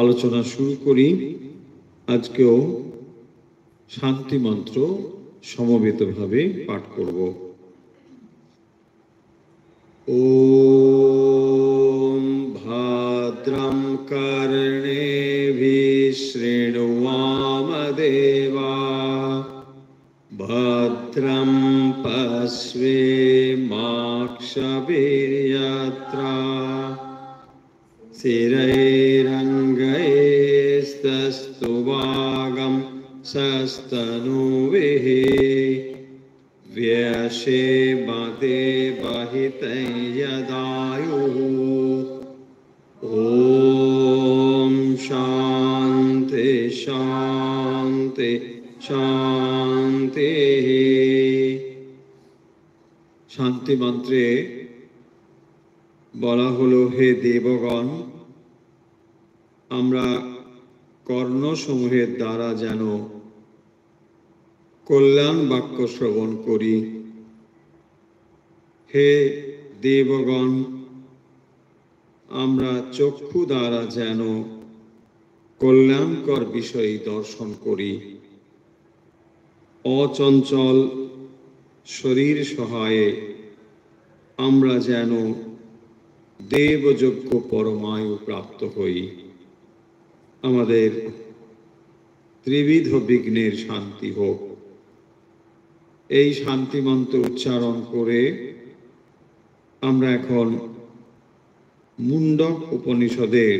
আলোচনা শুরু করি। আজকেও শান্তি মন্ত্র সমবেতভাবে পাঠ করব। ওম ভাদ্রম কর্ণেভিঃ শৃণুয়াম দেবা ভদ্রম পশ্যেমাক্ষভির্যত্রা स्थिरैरङ्गैस्तस्तुवागं सस्तनूभिः व्यशेमते बहितं यदायुः। ॐ शान्ति शान्ति शान्तिः। শান্তি মন্ত্রে বলা হলো, হে দেবগণ, আমরা কর্ণসমূহের দ্বারা যেন কল্যাণ বাক্য শ্রবণ করি। হে দেবগণ, আমরা চক্ষু দ্বারা যেন কল্যাণকর বিষয় দর্শন করি। অচঞ্চল শরীর সহায়ে আমরা যেন দেবযজ্ঞ পরমায়ু প্রাপ্ত হই। আমাদের ত্রিবিধ বিঘ্নের শান্তি হোক। এই শান্তি মন্ত্র উচ্চারণ করে আমরা এখন মুন্ডক উপনিষদের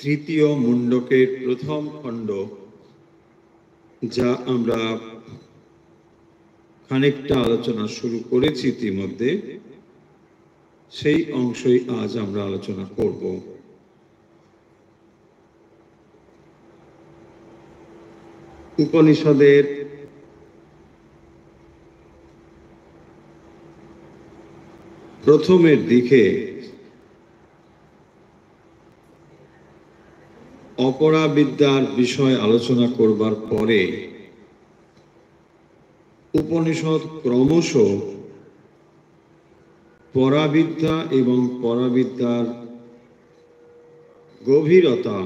তৃতীয় মুন্ডকের প্রথম খণ্ড, যা আমরা খানিকটা আলোচনা শুরু করেছি ইতিমধ্যে, সেই অংশই আজ আমরা আলোচনা করব। উপনিষদের প্রথমের দিকে অপরাবিদ্যার বিষয় আলোচনা করবার পরে উপনিষদ ক্রমশ পরাবিদ্যা এবং পরাবিদ্যার গভীরতা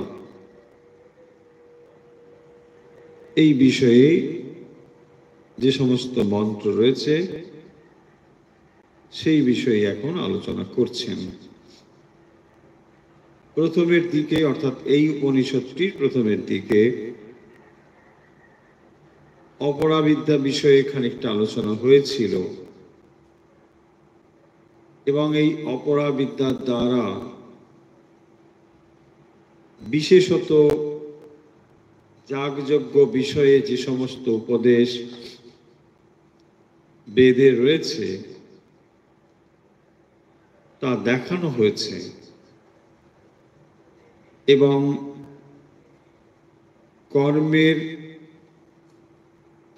এই বিষয়ে যে সমস্ত মন্ত্র রয়েছে সেই বিষয়ে এখন আলোচনা করছেন। প্রথমের দিকে, অর্থাৎ এই উপনিষদটির প্রথমের দিকে অপরাবিদ্যা বিষয়ে খানিকটা আলোচনা হয়েছিল এবং এই অপরাবিদ্যার দ্বারা বিশেষত যাগযজ্ঞ বিষয়ে যে সমস্ত উপদেশ বেদে রয়েছে তা দেখানো হয়েছে এবং কর্মের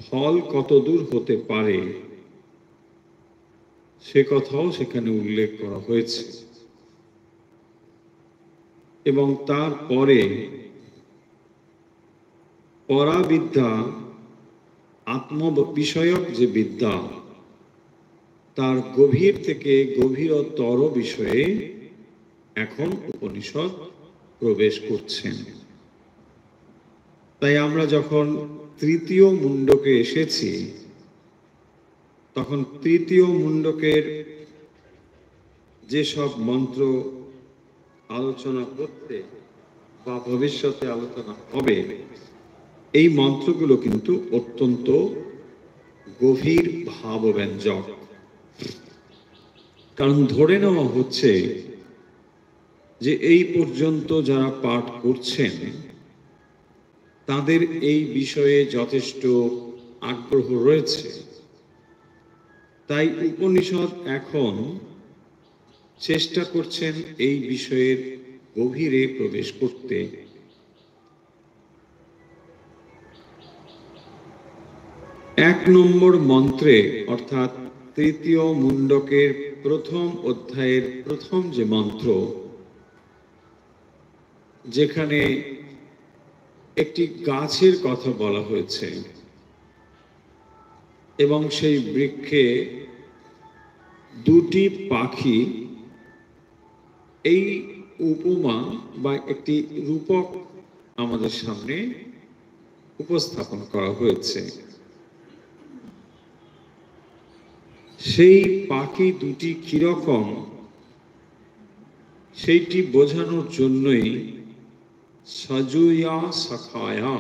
ফল কতদূর হতে পারে সে কথাও সেখানে উল্লেখ করা হয়েছে। এবং তারপরে পরাবিদ্যা, আত্ম বিষয়ক যে বিদ্যা, তার গভীর থেকে গভীরতর বিষয়ে এখন উপনিষদ প্রবেশ করছেন। তাই আমরা যখন তৃতীয় মুন্ডকে এসেছি, তখন তৃতীয় মুন্ডকের যেসব মন্ত্র আলোচনা করতে বা ভবিষ্যতে আলোচনা হবে, এই মন্ত্রগুলো কিন্তু অত্যন্ত গভীর ভাবব্যঞ্জক। কারণ ধরে নেওয়া হচ্ছে যে এই পর্যন্ত যারা পাঠ করছেন তাদের এই বিষয়ে যথেষ্ট আগ্রহ রয়েছে। তাই উপনিষদ এখন চেষ্টা করছেন এই বিষয়ের গভীরে প্রবেশ করতে। এক নম্বর মন্ত্রে, অর্থাৎ তৃতীয় মুন্ডকের প্রথম অধ্যায়ের প্রথম যে মন্ত্র, যেখানে একটি গাছের কথা বলা হয়েছে এবং সেই বৃক্ষে দুটি পাখি এই উপমা বা একটি রূপক আমাদের সামনে উপস্থাপন করা হয়েছে। সেই পাখি দুটি কিরকম সেইটি বোঝানোর জন্যই সাজুয়া সাখায়া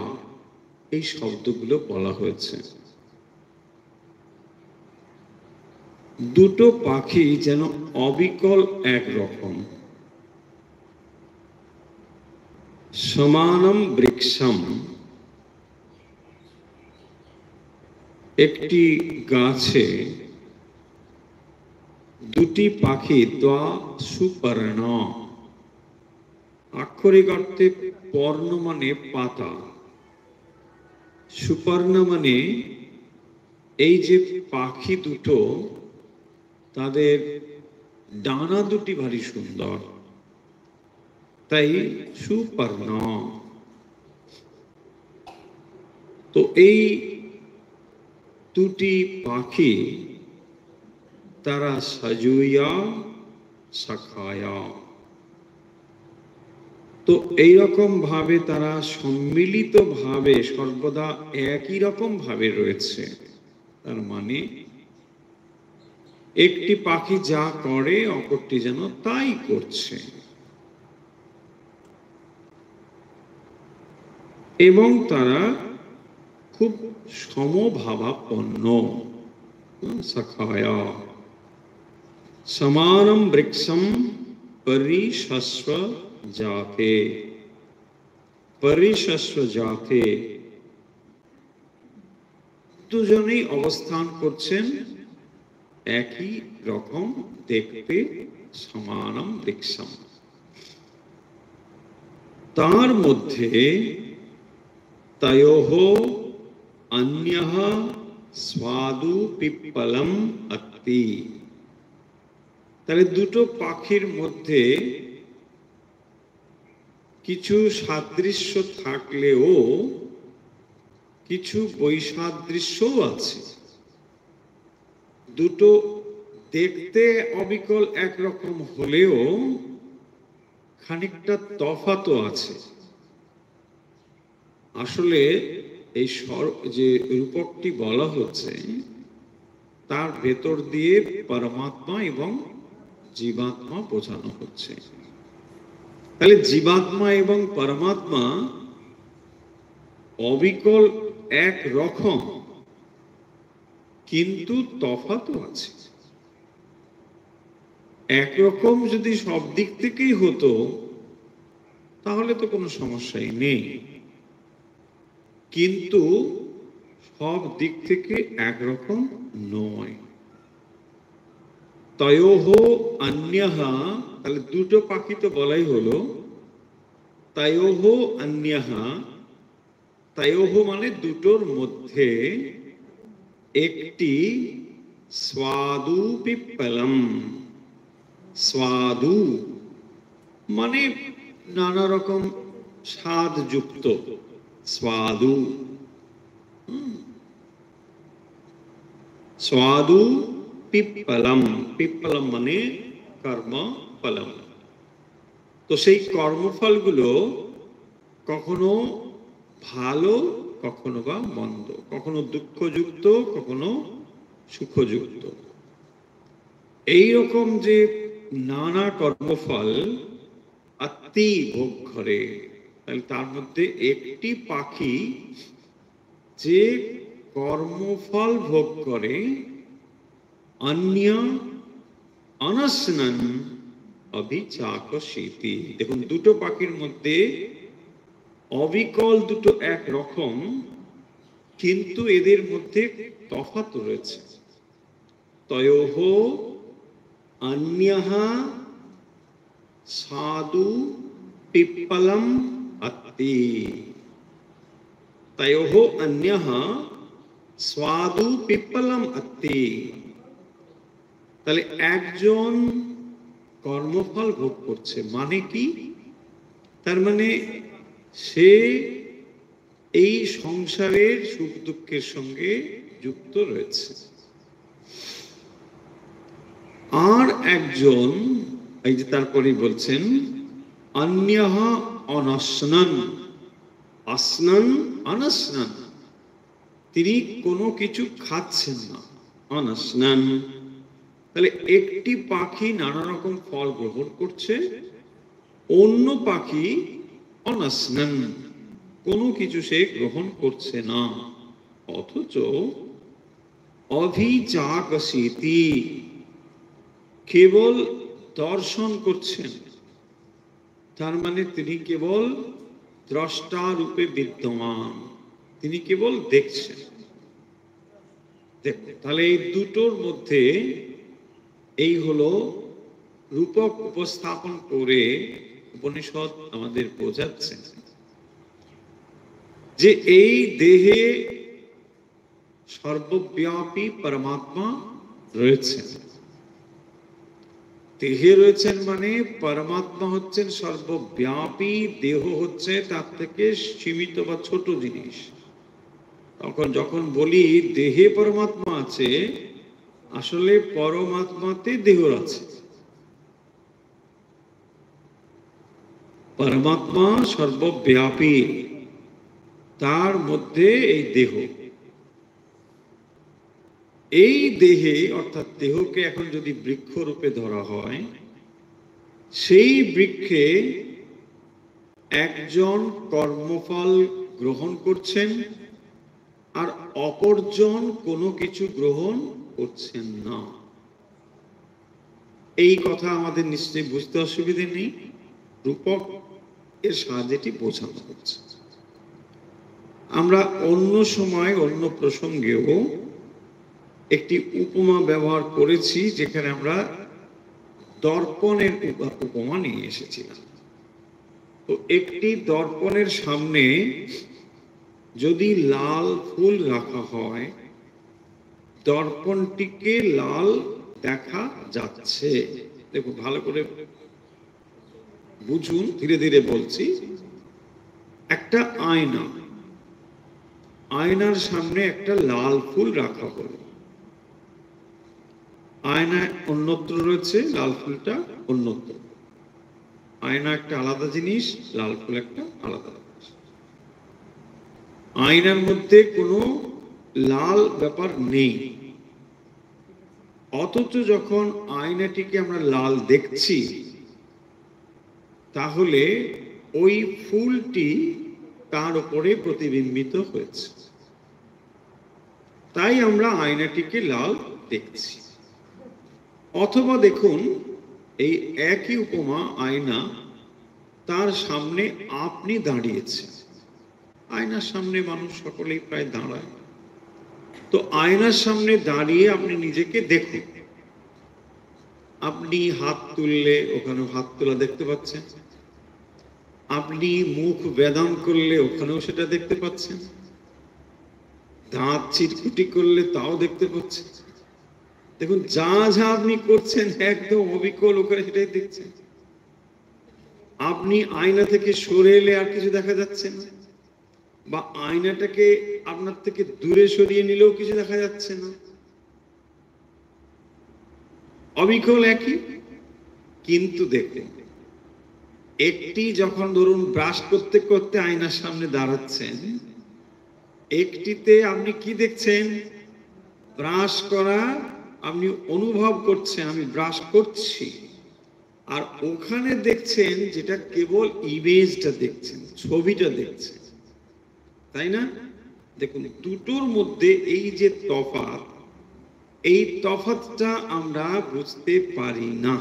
এই শব্দগুলো বলা হয়েছে। দুটো পাখি যেন অবিকল একরকম। সমানম বৃক্ষম, একটি গাছে দুটি পাখি দ্বা সুপর্ণ, আক্ষরিক অর্থে পর্ণ মানে পাতা, সুপর্ণ মানে এই যে পাখি দুটো তাদের ডানা দুটি ভারী সুন্দর, তাই সুপর্ণ। তো এই দুটি পাখি তারা সাজুয়া সাখায়া, তো এইরকম ভাবে তারা সম্মিলিত ভাবে সর্বদা একই রকম ভাবে রয়েছে। তার মানে একটি পাখি যা করে অপরটি যেন তাই করছে, এবং তারা খুব সমভাবাপন্ন। সখায়া সমানম বৃক্ষম পরিশস্ব জাতে, পরিশস্ব জাতে, দুজনেই অবস্থান করছেন একই রকম দেখতে। সমানম বৃক্ষম, তার মধ্যে তয়োঃ অন্যঃ স্বাদু পিপ্পলম অত্তি। তাহলে দুটো পাখির মধ্যে কিছু সাদৃশ্য থাকলেও কিছু বৈসাদৃশ্যও আছে। দুটো দেখতে অবিকল একরকম হলেও খানিকটা তফাতও আছে। আসলে এই যে রূপকটি বলা হচ্ছে তার ভেতর দিয়ে পরমাত্মা এবং জীবাত্মা বোঝানো হচ্ছে। তাহলে জীবাত্মা এবং পরমাত্মা অবিকল এক রকম, কিন্তু তফাতও আছে। একরকম যদি সব দিক থেকেই হতো তাহলে তো কোনো সমস্যাই নেই, কিন্তু সব দিক থেকে একরকম নয়। তয়োঃ অন্যঃ, তাহলে দুটো পাখি তো বলাই হলো। তয়োঃ অন্যঃ, তয়োঃ মানে দুটোর মধ্যে একটি স্বাদু পিপ্পলম, স্বাদু মানে নানা রকম স্বাদ যুক্ত, স্বাদু। স্বাদু পিপ্পলম, পিপ্পলম মানে কর্মফলম। তো সেই কর্মফলগুলো কখনো ভালো, কখনো বা মন্দ, কখনো দুঃখযুক্ত, কখনো সুখযুক্ত। এইরকম যে নানা কর্মফল অতি ভোগ করে, তাহলে তার মধ্যে একটি পাখি যে কর্মফল ভোগ করে, অন্য অনস্নন অভিচাকশীতি। দেখুন, দুটো পাখির মধ্যে অবিকল দুটো এক রকম, কিন্তু এদের মধ্যে তফাৎ রয়েছে। তয়োঃ অন্যঃ সাধু পিপ্পলম অত্তি, তয়োঃ অন্যঃ স্বাদু পিপ্পলম অত্তি। তাহলে একজন কর্মফল ভোগ করছে মানে কি? তার মানে সে এই সংসারের সুখ দুঃখের সঙ্গে যুক্ত রয়েছে। আর একজন, এই যে তারপরে বলছেন অন্যঃ অনশ্নন, আসনন অনশ্নন, তিনি কোনো কিছু খাচ্ছেন না, অনশ্নন। তাহলে একটি পাখি নানা রকম ফল গ্রহণ করছে, অন্য পাখি অনশ্নন, কোনো কিছু সে গ্রহণ করছে না। অথচ অভিজাগসিতি, কেবল দর্শন করছেন, তার মানে তিনি কেবল দ্রষ্টা রূপে বিদ্যমান, তিনি কেবল দেখছেন। দেখো তাহলে এই দুটোর মধ্যে এই হলো রূপক উপস্থাপন করে উপনিষদ আমাদের বোঝাচ্ছে যে এই দেহে সর্বব্যাপী পরমাত্মা রয়েছেন। দেহে রয়েছেন মানে পরমাত্মা হচ্ছেন সর্বব্যাপী, দেহ হচ্ছে তার থেকে সীমিত বা ছোট জিনিস। তখন যখন বলি দেহে পরমাত্মা আছে, আসলে পরমাত্মাতে দেহ আছে। পরমাত্মা সর্বব্যাপী, তার মধ্যে এই দেহ। এই দেহে অর্থাৎ দেহকে এখন যদি বৃক্ষ রূপে ধরা হয়, সেই বৃক্ষে একজন কর্মফল গ্রহণ করছেন আর অপরজন কোনো কিছু গ্রহণ করছেন না। এই কথা আমাদের নিশ্চয়ই বুঝতে অসুবিধে নেই, রূপক এর সাহায্যে এটি বোঝানো হচ্ছে। আমরা অন্য সময় অন্য প্রসঙ্গেও একটি উপমা ব্যবহার করেছি, যেখানে আমরা দর্পণের উপমা নিয়ে এসেছিলাম। তো একটি দর্পণের সামনে যদি লাল ফুল রাখা হয়, দর্পণটিকে লাল দেখা যাচ্ছে। দেখো ভালো করে বুঝুন, ধীরে ধীরে বলছি। একটা আয়না, আয়নার সামনে একটা লাল ফুল রাখা হলো, আয়না অন্যত্র রয়েছে, লাল ফুলটা অন্যত্র। আয়না একটা আলাদা জিনিস, লাল ফুল একটা আলাদা জিনিস। আয়নার মধ্যে কোনো লাল ব্যাপার নেই, অথচ যখন আয়নাটিকে আমরা লাল দেখছি, তাহলে ওই ফুলটি তার উপরে প্রতিবিম্বিত হয়েছে, তাই আমরা আয়নাটিকে লাল দেখছি। অথবা দেখুন, এই একই উপমা, আয়না, তার সামনে আপনি দাঁড়িয়েছেন। আয়নার সামনে মানুষ সকলেই প্রায় দাঁড়ায়। তো আয়নার সামনে দাঁড়িয়ে আপনি নিজেকে দেখুন। আপনি হাত তুললে ওখানেও হাত তোলা দেখতে পাচ্ছেন, আপনি মুখ বেদম করলে ওখানেও সেটা দেখতে পাচ্ছেন, দাঁত চিটকুটি করলে তাও দেখতে পাচ্ছেন। দেখুন, যা যা আপনি করছেন একদম অবিকল ওখানে সেটাই দেখছেন। আপনি আয়না থেকে সরে এলে আর কিছু দেখা যাচ্ছে না, বা আয়নাটাকে আপনার থেকে দূরে সরিয়ে নিলেও কিছু দেখা যাচ্ছে না, অবিকল একই। কিন্তু দেখুন, একটি যখন ধরুন ব্রাশ করতে করতে আয়নার সামনে দাঁড়াচ্ছেন, একটিতে আপনি কি দেখছেন? ব্রাশ করা আপনি অনুভব করছেন, আমি ব্রাশ করছি। আর ওখানে দেখছেন যেটা কেবল ইমেজটা দেখছেন, ছবিটা দেখছেন, তাই না? দেখুন, দুটোর মধ্যে এই যে তফাৎ, এই তফাৎটা আমরা বুঝতে পারি না।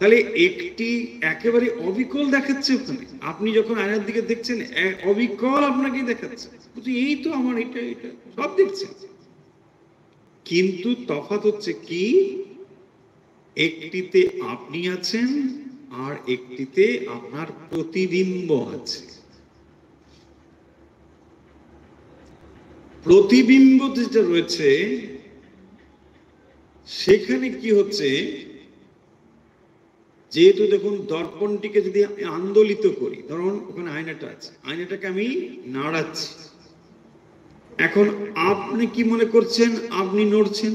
তাহলে একটি একেবারে অবিকল দেখাচ্ছে ওখানে, আপনি যখন আয়নার দিকে দেখছেন অবিকল আপনাকে দেখাচ্ছে, এই তো আমার এটা এটা সব দেখছেন। কিন্তু তফাৎ হচ্ছে কি, একটিতে আপনি আছেন আর একটিতে আপনার প্রতিবিম্ব আছে। প্রতিবিম্ব যেটা রয়েছে সেখানে কি হচ্ছে, যেহেতু দেখুন দর্পণটিকে যদি আন্দোলিত করি, ধরুন ওখানে আয়নাটা আছে, আয়নাটাকে আমি নাড়াচ্ছি, এখন আপনি কি মনে করছেন? আপনি নড়ছেন?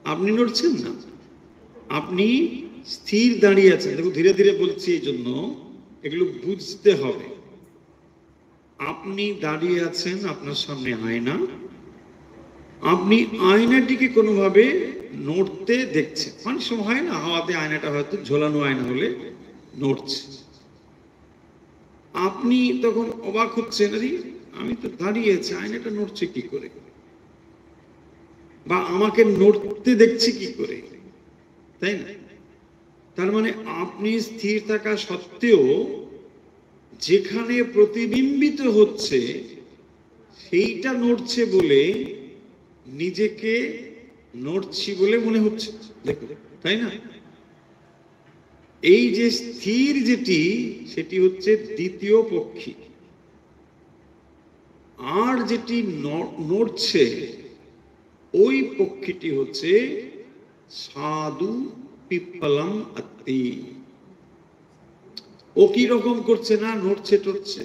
আপনি নড়ছেন না, আপনি স্থির দাঁড়িয়ে আছেন, দেখুন ধীরে ধীরে বলছি এই জন্য এগুলো বুঝতে হবে। আপনি দাঁড়িয়ে আছেন, আপনার সামনে আয়না, আপনি আয়নাটিকে কোনোভাবে নড়তে দেখছেন। অনেক সময় হয় না, হাওয়াতে আয়নাটা হয়তো ঝোলানো আয়না হলে নড়ছে, আপনি তখন অবাক হচ্ছেন, আরে আমি তো দাঁড়িয়ে আছি, আয়নাটা নড়ছে কি করে, বা আমাকে নড়তে দেখছি কি করে, তাই না? তার মানে আপনি স্থির থাকা সত্ত্বেও যেখানে প্রতিবিম্বিত হচ্ছে সেইটা নড়ছে বলে নিজেকে নড়ছি বলে মনে হচ্ছে, দেখুন, তাই না? এই যে স্থির যেটি, সেটি হচ্ছে দ্বিতীয় পক্ষী, আর যেটি নড়ছে ওই পক্ষীটি হচ্ছে সাধু পিপ্পলম আত্মি। ও কি রকম করছে না, নড়ছে টড়ছে,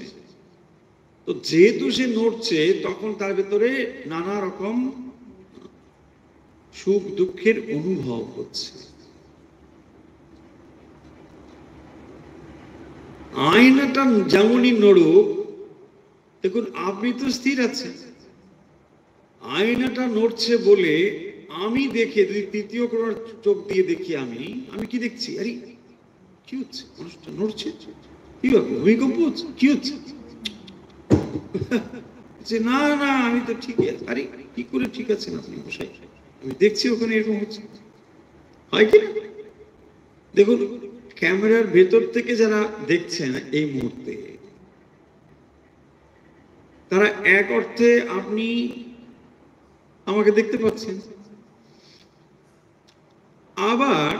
তো যেহেতু সে নড়ছে তখন তার ভেতরে নানা রকম সুখ দুঃখের অনুভব হচ্ছে। আয়নাটা যেমনই নড়ুক, দেখুন আপনি তো স্থির আছেন, আয়নাটা নড়ছে বলে আমি দেখে, যদি তৃতীয় কোনো চোখ দিয়ে দেখি, আমি কি দেখছি, আরে কি হচ্ছে, মানুষটা নড়ছে, কি হবে, ভূমিকম্প হচ্ছে, কি হচ্ছে, না না আমি তো ঠিকই আছি। আরে কি করে ঠিক আছেন আপনি মশাই, আমি দেখছি ওখানে এরকম হচ্ছে, হয় কি না? দেখুন ক্যামেরার ভেতর থেকে যারা দেখছেন এই মুহূর্তে, তারা এক অর্থে আপনি আমাকে দেখতে পাচ্ছেন, আবার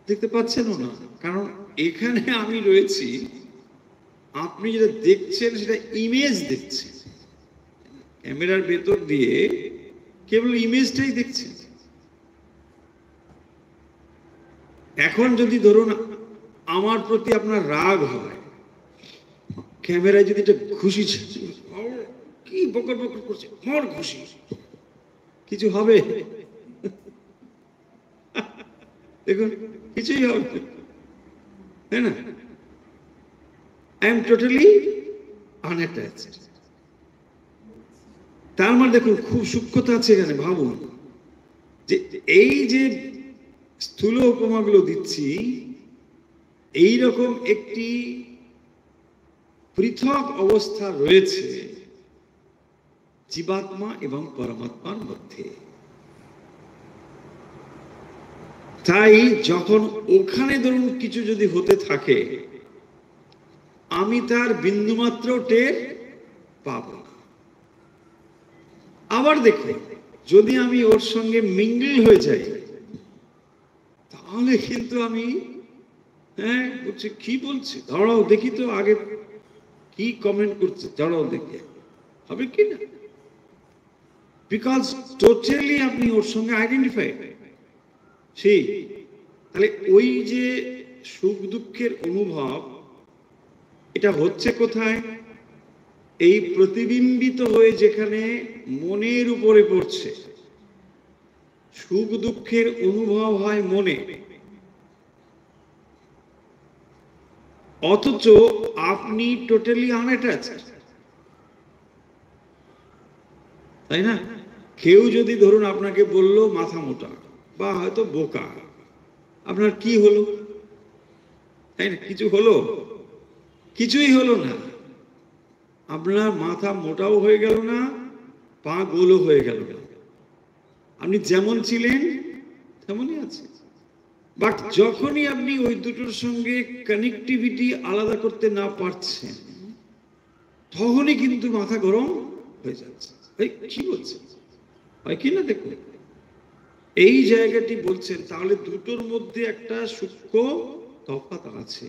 দেখতে পাচ্ছেনও না, কারণ এখানে আমি রয়েছি, আপনি যেটা দেখছেন সেটা ইমেজ দেখছেন, ক্যামেরার ভেতর দিয়ে কেবল ইমেজটাই দেখছেন। এখন যদি ধরুন আমার প্রতি আপনার রাগ হয়, ক্যামেরায় যদি এটা খুশি, কি বকর বকর করছে, মর খুশি, কিছু হবে? দেখুন কিছুই হবে, তাই না? I am totally unattached. তার মানে দেখুন খুব সূক্ষ্মতা আছে এখানে। ভাবুন যে এই যে স্থূল উপমাগুলো দিচ্ছি, এইরকম একটি পৃথক অবস্থা রয়েছে জীবাত্মা এবং পরমাত্মার মধ্যে। তাই যখন ওখানে ধরুন কিছু যদি হতে থাকে, আমি তার বিন্দুমাত্র টের পাব না। আবার দেখুন যদি আমি ওর সঙ্গে মিঙ্গল হয়ে যাই, তাহলে কিন্তু আমি বলছি কি বলছি, দাঁড়াও দেখি তো আগে কি কমেন্ট করছে, দাঁড়াও দেখি হবে কি না, বিকজ টোটালি আপনি ওর সঙ্গে আইডেন্টিফাইড। সেই তাহলে ওই যে সুখ দুঃখের অনুভব, এটা হচ্ছে কোথায়? এই প্রতিবিম্বিত হয়ে যেখানে মনের উপরে পড়ছে, সুখ দুঃখের অনুভব হয় মনে, অথচ আপনি টোটালি আনঅ্যাটাচড, তাই না? কেউ যদি ধরুন আপনাকে বলল মাথা মোটা বা হয়তো বোকা, আপনার কি হলো? তাই না? কিছু হলো? কিছুই হলো না। আপনার মাথা মোটাও হয়ে গেল না, পা গোলও হয়ে গেল না, আপনি যেমন ছিলেন তেমনই আছে। বাট যখনই আপনি ওই দুটোর সঙ্গে কানেক্টিভিটি আলাদা করতে না পারছেন, তখনই কিন্তু মাথা গরম হয়ে যাচ্ছে, কি বলছে, হয় কি না? দেখুন এই জায়গাটি বলছেন, তাহলে দুটোর মধ্যে একটা সূক্ষ্ম তফাৎ আছে।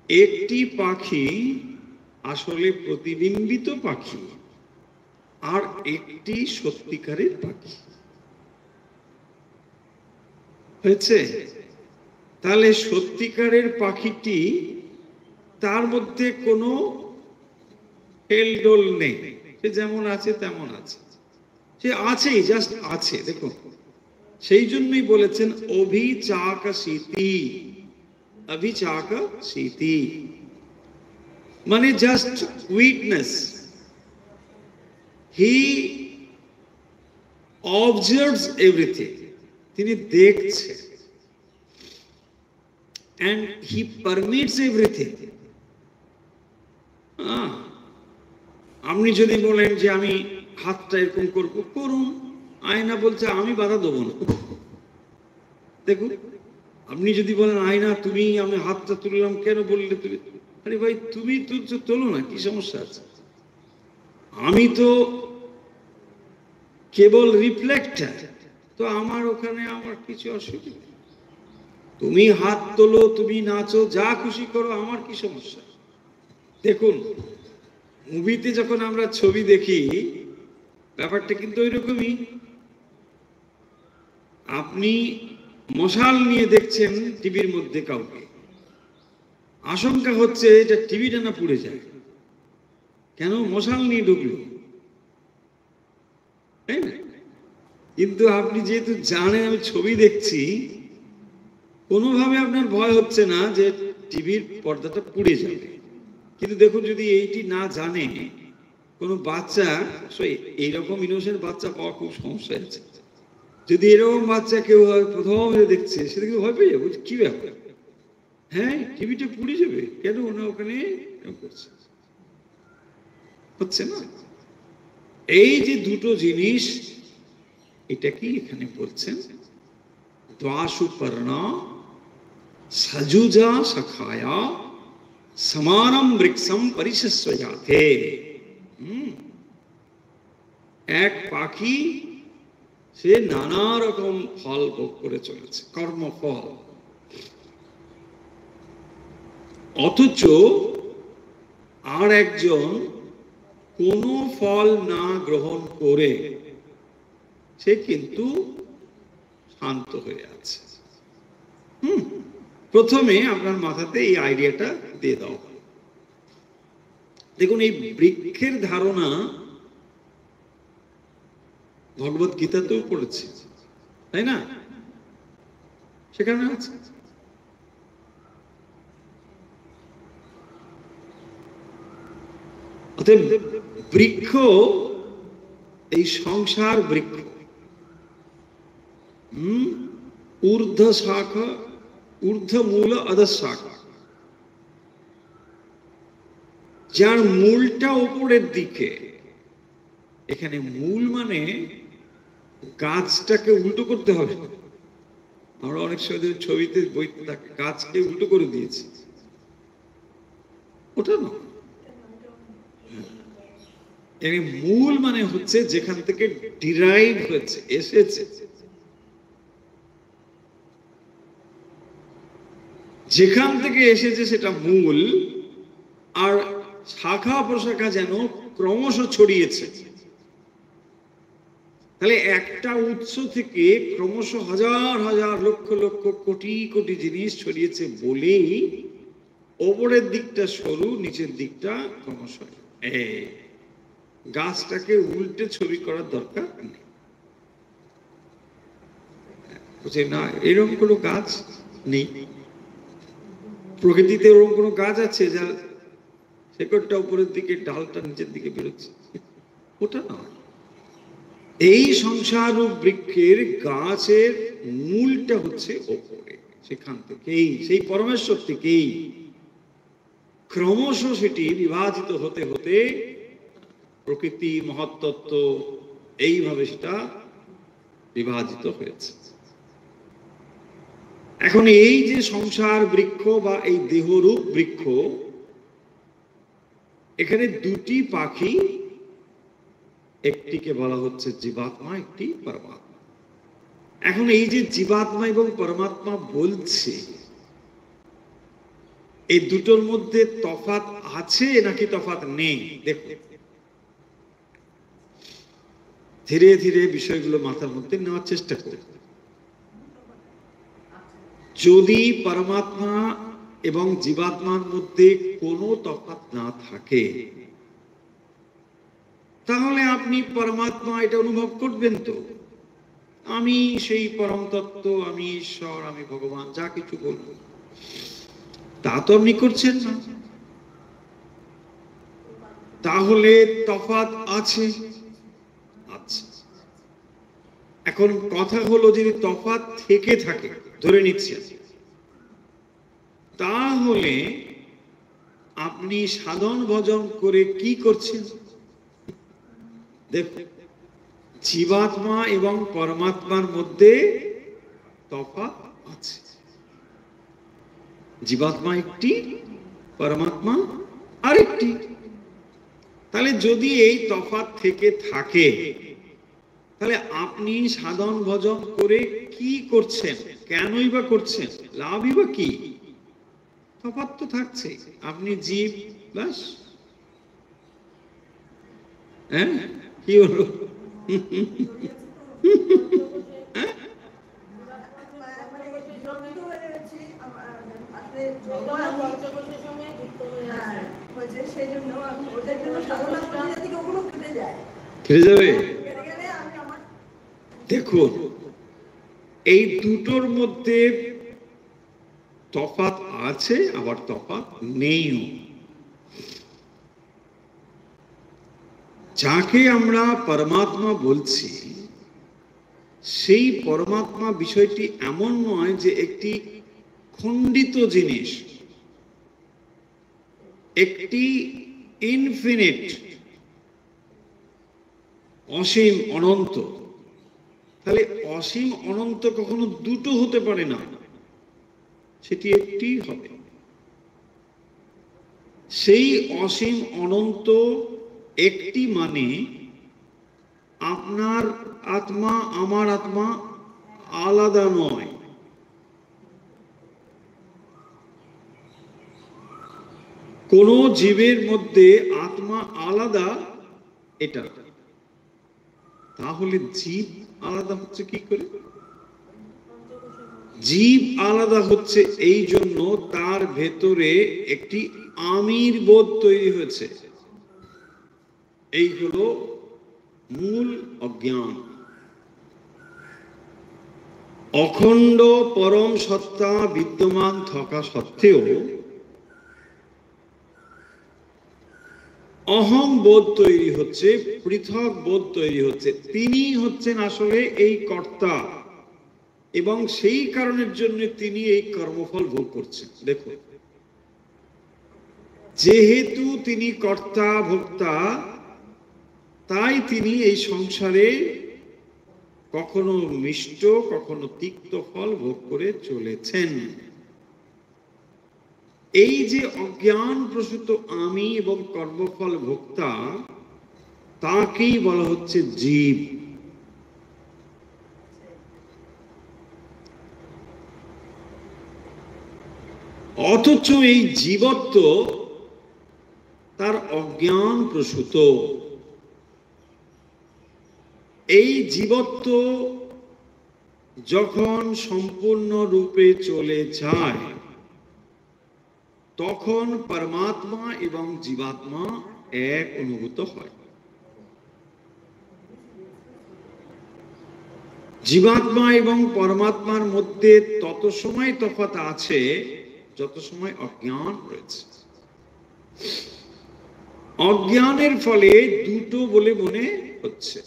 একটি পাখি আসলে প্রতিবিম্বিত পাখি, আর একটি সত্যিকারের পাখি হয়েছে। তাহলে সত্যিকারের পাখিটি, তার মধ্যে কোনো হেলডোল নেই, সে যেমন আছে তেমন আছে, সে আছেই, জাস্ট আছে। দেখুন সেই জন্যই বলেছেন অভিচাকশীতি, অভিচাকশীতি মানে জাস্ট উইটনেস, হি অবজার্ভস এভরিথিং, তিনি দেখছেন, and he permits everything. আপনি যদি বলেন যে আমি হাতটা এরকম করবো, করুন, আয়না বলছে আমি বাধা দেবো না। দেখুন, আপনি যদি বলেন আয়না তুমি আমি হাতটা তুললাম কেন বললে তুমি, আরে ভাই তুমি তুলছো তোলো না, কি সমস্যা আছে? আমি তো কেবল রিফ্লেক্টার, তো আমার ওখানে আমার কিছু অসুবিধা, তুমি হাত তোলো, তুমি নাচো, যা খুশি করো, আমার কি সমস্যা? দেখুন, মুভিতে যখন আমরা ছবি দেখি ব্যাপারটা কিন্তু ওই রকমই। আপনি মশাল নিয়ে দেখছেন টিভির মধ্যে কাউকে, আশঙ্কা হচ্ছে এটা টিভিটা না পুড়ে যায়, কেন? মশাল নিয়ে ঢুকলো, তাই না? কিন্তু আপনি যেহেতু জানেন আমি ছবি দেখছি, কোনোভাবে আপনার ভয় হচ্ছে না যে টিভির পর্দাটা পুড়ে যাবে। কিন্তু দেখুন, যদি এইটি না জানে কোনো বাচ্চা, এইরকম ইনোসেন্ট বাচ্চা পাওয়া খুব সমস্যা আছে। যদি এরকম বাচ্চা কেউ প্রথম দেখছে, সেটা কিন্তু ভয় পেয়ে যাবে, কি ব্যাপার, হ্যাঁ টিভিটা পুড়ে যাবে কেন, ওনা ওখানে করছে, হচ্ছে না। এই যে দুটো জিনিস, এটা কি এখানে বলছেন? দ্বাসুপর্ণা সজুজা সখায়া সমানম বৃক্ষম পরিশস্বয়াতে। এক পাখি, সে নানা রকম ফল ভোগ করে চলেছে, কর্মফল, অথচ আর একজন কোনো ফল না গ্রহণ করে সে কিন্তু শান্ত হয়ে আছে। প্রথমে আপনার মাথাতে এই আইডিয়াটা দিয়ে দাও। দেখুন, এই বৃক্ষের ধারণা ভগবত গীতাতেও পড়েছে, তাই না? সেখানে আছে। অতএব বৃক্ষ, এই সংসার বৃক্ষ, ঊর্ধ্ব শাখা, ঊর্ধ্ব মূল, অধঃ শাখা, যার মূলটা উপরের দিকে। এখানে মূল মানে গাছটাকে উল্টো করতে হবে। আমরা অনেক সময় ছবিতে বই থাকে, গাছকে উল্টো করে দিয়েছি, ওটা না। মূল মানে হচ্ছে যেখান থেকে ডিরাইভ হয়েছে, এসেছে, যেখান থেকে এসেছে সেটা মূল। আর শাখা প্রশাখা যেন ক্রমশ ছড়িয়েছে। তাহলে একটা উৎস থেকে ক্রমশ হাজার হাজার লক্ষ লক্ষ কোটি কোটি জিনিস ছড়িয়েছে বলেই ওপরের দিকটা সরু, নিচের দিকটা ক্রমশ। গাছটাকে উল্টে ছবি করার দরকার নেই, বুঝে না? এরকম কোনো গাছ নেই প্রকৃতিতে। ওরকম কোনো গাছ আছে যার শেকড়টা উপরের দিকে, ডালটা নিচের দিকে বেরোচ্ছে? ওটা না। এই সংসার বৃক্ষের গাছের মূলটা হচ্ছে ওপরে, সেখান থেকেই, সেই পরমেশ্বর থেকেই ক্রমশ সেটি বিভাজিত হতে হতে প্রকৃতি, মহত্তত্ত্ব, এইভাবে সেটা বিভাজিত হয়েছে। এখন এই যে সংসার বৃক্ষ বা এই দেহরূপ বৃক্ষ, এখানে দুটি পাখি, একটিকে বলা হচ্ছে জীবাত্মা, একটি পরমাত্মা। এখন এই যে জীবাত্মা এবং পরমাত্মা বলছে, এই দুটোর মধ্যে তফাৎ আছে নাকি তফাৎ নেই? দেখুন, ধীরে ধীরে বিষয়গুলো মাথার মধ্যে নেওয়ার চেষ্টা করি। যদি পরমাত্মা এবং জীবাত্মার মধ্যে কোনো তফাৎ না থাকে, তাহলে আপনি পরমাত্মা এটা অনুভব করবেন তো। আমি সেই পরম তত্ত্ব, আমি ঈশ্বর, আমি ভগবান, যা কিছু বলবো তা তো আপনি করছেন না। তাহলে তফাৎ আছে। আচ্ছা, এখন কথা হলো যদি তফাৎ থেকে থাকে, ধরে নিচ্ছি, তাহলে আপনি সাধন ভজন করে কি করছেন? দেখুন, জীবাত্মা এবং পরমাত্মার মধ্যে তফাৎ আছে। জীবাত্মা একটি, পরমাত্মা আরেকটি। তাহলে যদি এই তফাৎ থেকে থাকে, তাহলে আপনি সাধন ভজন করে কি করছেন, কেনই বা করছেন, লাভই বা কি? তফাৎ তো থাকছে, আপনি জীব, ব্যাস। হ্যাঁ, কি হলো? দেখুন, এই দুটোর মধ্যে তফাৎ আছে, আবার তফাৎ নেই। যাকে আমরা পরমাত্মা বলছি, সেই পরমাত্মা বিষয়টি এমন নয় যে একটি খণ্ডিত জিনিস, একটি ইনফিনিট, অসীম, অনন্ত। তাহলে অসীম অনন্ত কখনো দুটো হতে পারে না, সেটি একটি হবে। সেই অসীম অনন্ত একটি মানে আপনার আত্মা আমার আত্মা আলাদা নয়। কোন জীবের মধ্যে আত্মা আলাদা, এটা। তাহলে জীব আলাদা হচ্ছে কি করে? জীব আলাদা হচ্ছে এই জন্য তার ভেতরে একটি আমির বোধ তৈরি হয়েছে। এই হলো মূল অজ্ঞান। অখণ্ড পরম সত্তা বিদ্যমান থাকা সত্ত্বেও অহং বোধ তৈরি হচ্ছে, পৃথক বোধ তৈরি হচ্ছে। তিনি হচ্ছেন আসলে এই কর্তা, এবং সেই কারণের জন্য তিনি এই কর্মফল ভোগ করছেন। দেখো, যেহেতু তিনি কর্তা ভোক্তা, তাই তিনি এই সংসারে কখনো মিষ্ট কখনো তিক্ত ফল ভোগ করে চলেছেন। এই যে অজ্ঞান প্রসূত আমি এবং কর্মফল ভোক্তা, তাকেই বলা হচ্ছে জীব। অথচ এই জীবত্ব তার অজ্ঞান প্রসূত। এই জীবত্ব যখন সম্পূর্ণ রূপে চলে যায়, তখন পরমাত্মা এবং জীবাত্মা এক অনুভূত হয়। জীবাত্মা এবং পরমাত্মার মধ্যে তত সময় তফাৎ আছে যত সময় অজ্ঞান রয়েছে। অজ্ঞানের ফলে দুটো বলে মনে হচ্ছে।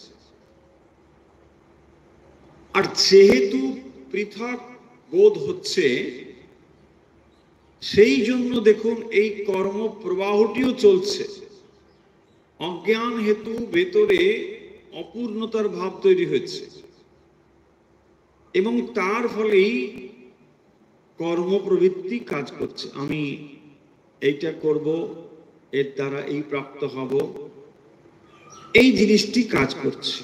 আর যেহেতু পৃথক বোধ হচ্ছে, সেই জন্য দেখুন এই কর্ম প্রবাহটিও চলছে। অজ্ঞান হেতু ভেতরে অপূর্ণতার ভাব তৈরি হয়েছে, এবং তার ফলেই কর্ম প্রবৃত্তি কাজ করছে। আমি এইটা করব, এর দ্বারা এই প্রাপ্ত হব, এই জিনিসটি কাজ করছে।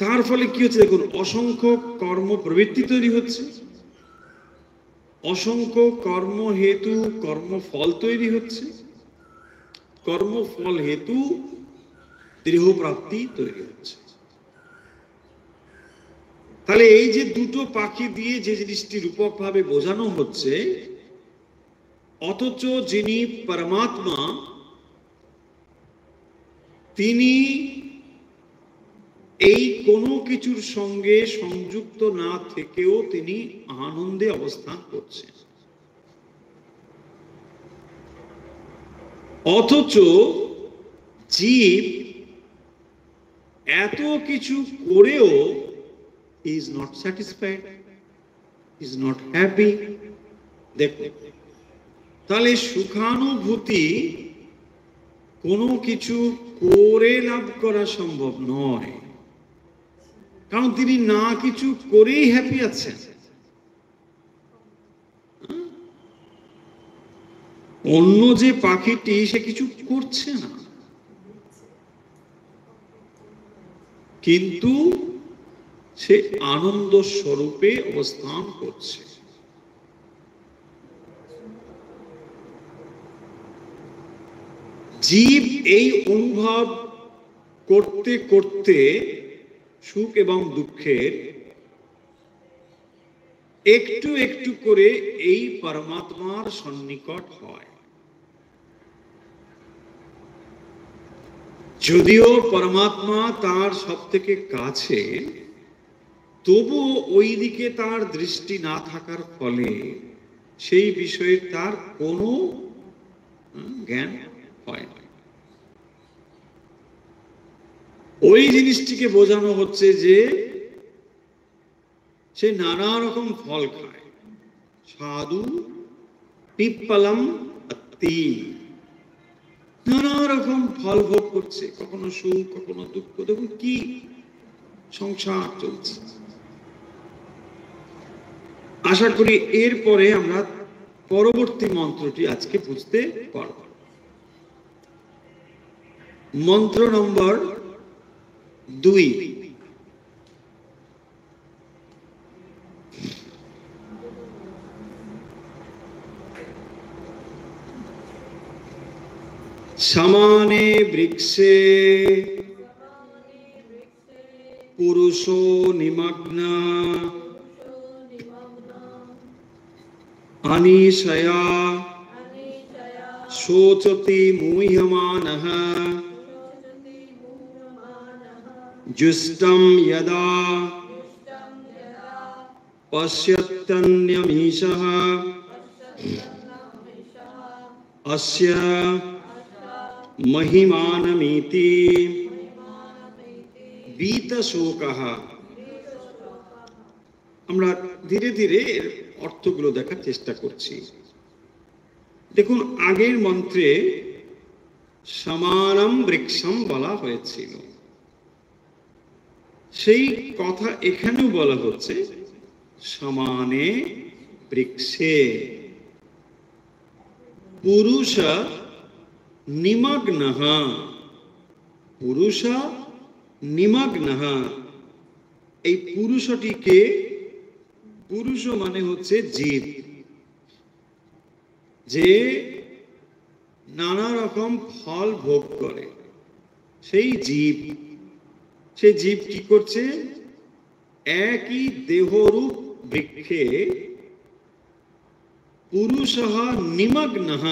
তার ফলে কি হচ্ছে দেখুন, অসংখ্য কর্ম প্রবৃত্তি তৈরি হচ্ছে, অসংখ্য কর্ম হেতু কর্মফল তৈরি হচ্ছে, কর্মফল হেতু দেহপ্রাপ্তি তৈরি হচ্ছে। তাহলে এই যে দুটো পাখি দিয়ে যে জিনিসটি রূপক ভাবে বোঝানো হচ্ছে, অথচ যিনি পরমাত্মা, তিনি এই কোনো কিছুর সঙ্গে সংযুক্ত না থেকেও তিনি আনন্দে অবস্থান করছেন। অথচ জীব এত কিছু করেও is not satisfied, is not happy। দেখো, তাহলে সুখানুভূতি কোনো কিছু করে লাভ করা সম্ভব নয়, কারণ তিনি না কিছু করেই হ্যাপি আছেন। অন্য যে পাখিটি সে কিছু করছে না, কিন্তু সে আনন্দ স্বরূপে অবস্থান করছে। জীব এই অনুভব করতে করতে সুখ এবং দুঃখের একটু একটু করে এই পরমাত্মার সন্নিকট হয়। যদিও পরমাত্মা তার সব থেকে কাছে, তবুও ওই দিকে তার দৃষ্টি না থাকার ফলে সেই বিষয়ে তার কোনো জ্ঞান হয় না। ওই জিনিসটিকে বোঝানো হচ্ছে যে সে নানা রকম ফল খায়, সাধু পিপ্পলম অত্তি, নানা রকম ফল ভোগ করছে, কখনো সুখ কখনো দুঃখ। দেখুন কি সংসার চলছে। আশা করি এরপরে আমরা পরবর্তী মন্ত্রটি আজকে বুঝতে পারব। মন্ত্র নম্বর 2। সমানে বৃক্ষে পুরুষো নিমগ্ন अनिशया शोचति मुह्यमानः जुष्टं यदा पश्यत्यन्यमीशः अस्य महिमानमिति बीतशोकः। আমরা ধীরে ধীরে অর্থগুলো দেখার চেষ্টা করছি। দেখুন, আগের মন্ত্রে সমানম বৃক্ষম বলা হয়েছিল, সেই কথা এখানেও বলা হচ্ছে সমানে বৃক্ষে পুরুষ নিমগ্নঃ। পুরুষ নিমগ্নঃ, এই পুরুষটিকে, পুরুষ মানে হচ্ছে জীব, যে নানা রকম ফল ভোগ করে, সেই জীব। সেই জীব কি করছে? একই দেহরূপ বৃক্ষে পুরুষঃ নিমগ্নঃ,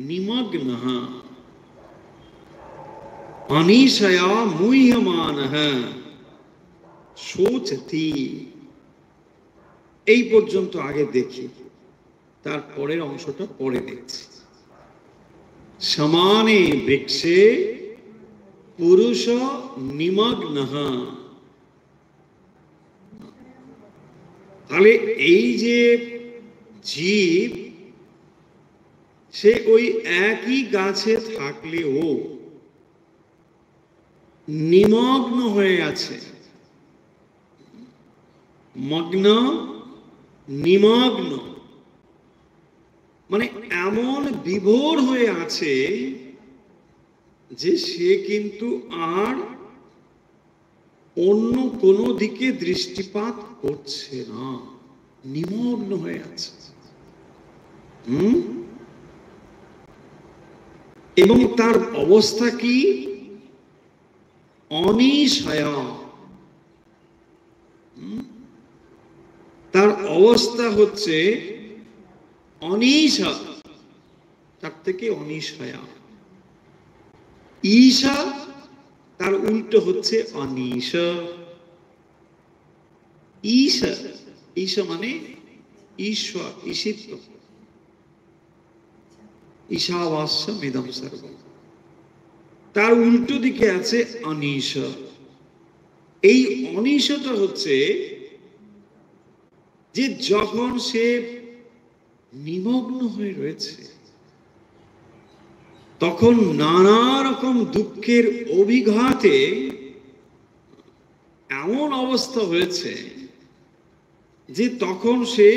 নিমগ্নঃ অনিশয়া মুহ্যমানঃ শোচতি। এই পর্যন্ত আগে দেখি, তারপরের অংশটা পরে দেখছি। সমানে বৃক্ষে পুরুষ নিমগ্নঃ। তাহলে এই যে জীব, সে ওই একই গাছে থাকলেও নিমগ্ন হয়ে আছে। মগ্ন নিমগ্ন মানে এমন বিভোর হয়ে আছে যে সে কিন্তু আর অন্য কোনো দিকে দৃষ্টিপাত করছে না, নিমগ্ন হয়ে আছে। এবং তার অবস্থা কি? অনিশয়া। তার অবস্থা হচ্ছে অনিশা, তার থেকে অনিশয়া। ঈশা তার উল্টো হচ্ছে অনিশ। ঈশ, ঈশ মানে ঈশ্বর, ঈশিত্ব। ঈশাবাস্যম ইদম সর্বম, তার উল্টো দিকে আছে অনিশ। এই অনিশটা হচ্ছে যে যখন সে নিমগ্ন হয়ে রয়েছে, তখন নানা রকম দুঃখের অভিঘাতে এমন অবস্থা হয়েছে যে তখন সে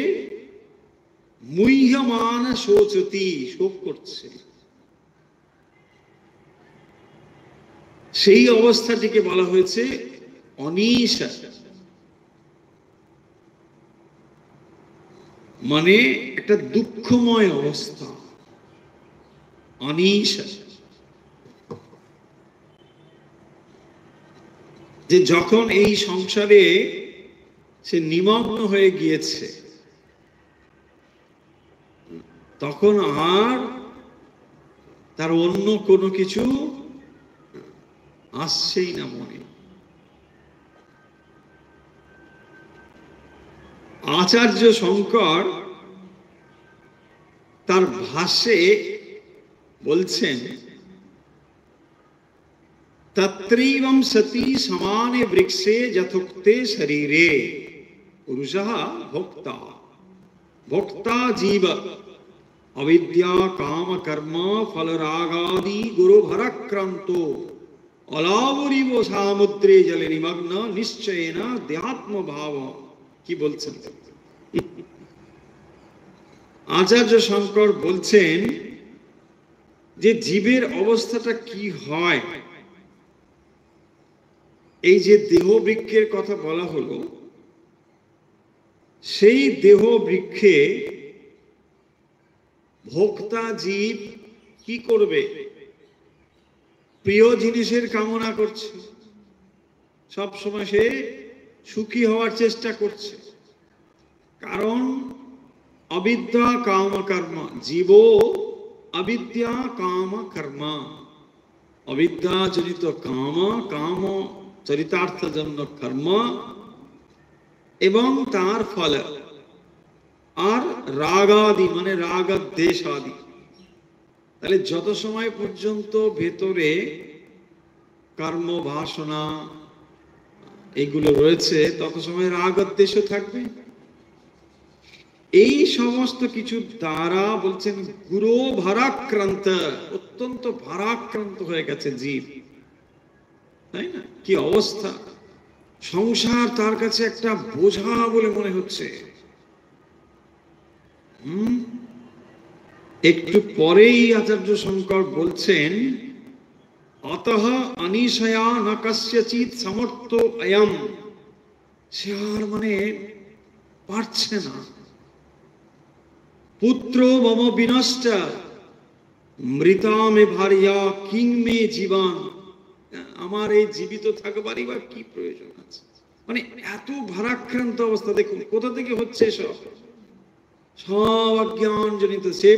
মুহ্যমান শোচতি, শোক করছে। সেই অবস্থাটিকে বলা হয়েছে অনিশা, মানে একটা দুঃখময় অবস্থা, অনিশা। যে যখন এই সংসারে সে নিমগ্ন হয়ে গিয়েছে, তখন আর তার অন্য কোনো কিছু আসছেই না মনে। আচার্য শঙ্কর তার ভাষ্যে বলছেন, তত্রৈবং সতি সমানে বৃক্ষে যথোক্তে শরীরে পুরুষঃ ভোক্তা, ভোক্তা জীব अविद्या काम कर्म फल रागादि गुरु भराक्रांत अलावरिव सामुद्रे जले निमग्न निश्चयेन देहात्म भाव। কি বলছেন? আচার্য শঙ্কর বলছেন যে জীবের অবস্থাটা কি হয়। এই যে দেহ বৃক্ষের কথা বলা হলো, সেই দেহ বৃক্ষে ভোক্তা জীব কি করবে? প্রিয় জিনিসের কামনা করছে, সব সময় সে সুখী হওয়ার চেষ্টা করছে। কারণ অবিদ্যা কাম কর্ম, জীব অবিদ্যা কাম কর্ম, অবিদ্যা জনিত কাম, কাম চরিতার্থ জন্য কর্ম এবং তার ফল, আর রাগাদি মানে রাগ দেশ আদি। তাহলে যত সময় পর্যন্ত ভেতরে কর্ম বাসনা এইগুলো রয়েছে, তত সময় রাগ দেশও থাকবে। এই সমস্ত কিছু দ্বারা বলছেন গুরু ভারাক্রান্ত, অত্যন্ত ভারাক্রান্ত হয়ে গেছে জীব, তাই না? কি অবস্থা! সংসার তার কাছে একটা বোঝা বলে মনে হচ্ছে। একটু পরেই আচার্য শঙ্কর বলছেন, অতঃ অনিশয়া ন কস্যচিৎ সমর্থ অয়ম, সে আর মানে পারছে না। পুত্র মম বিনষ্ট মৃতা মে ভার্যা কিং মে জীবন, আমার এই জীবিত থাকবারই বা কি প্রয়োজন আছে? মানে এত ভারাক্রান্ত অবস্থা। দেখুন কোথা থেকে হচ্ছে সব, সব অজ্ঞান জনিত। সে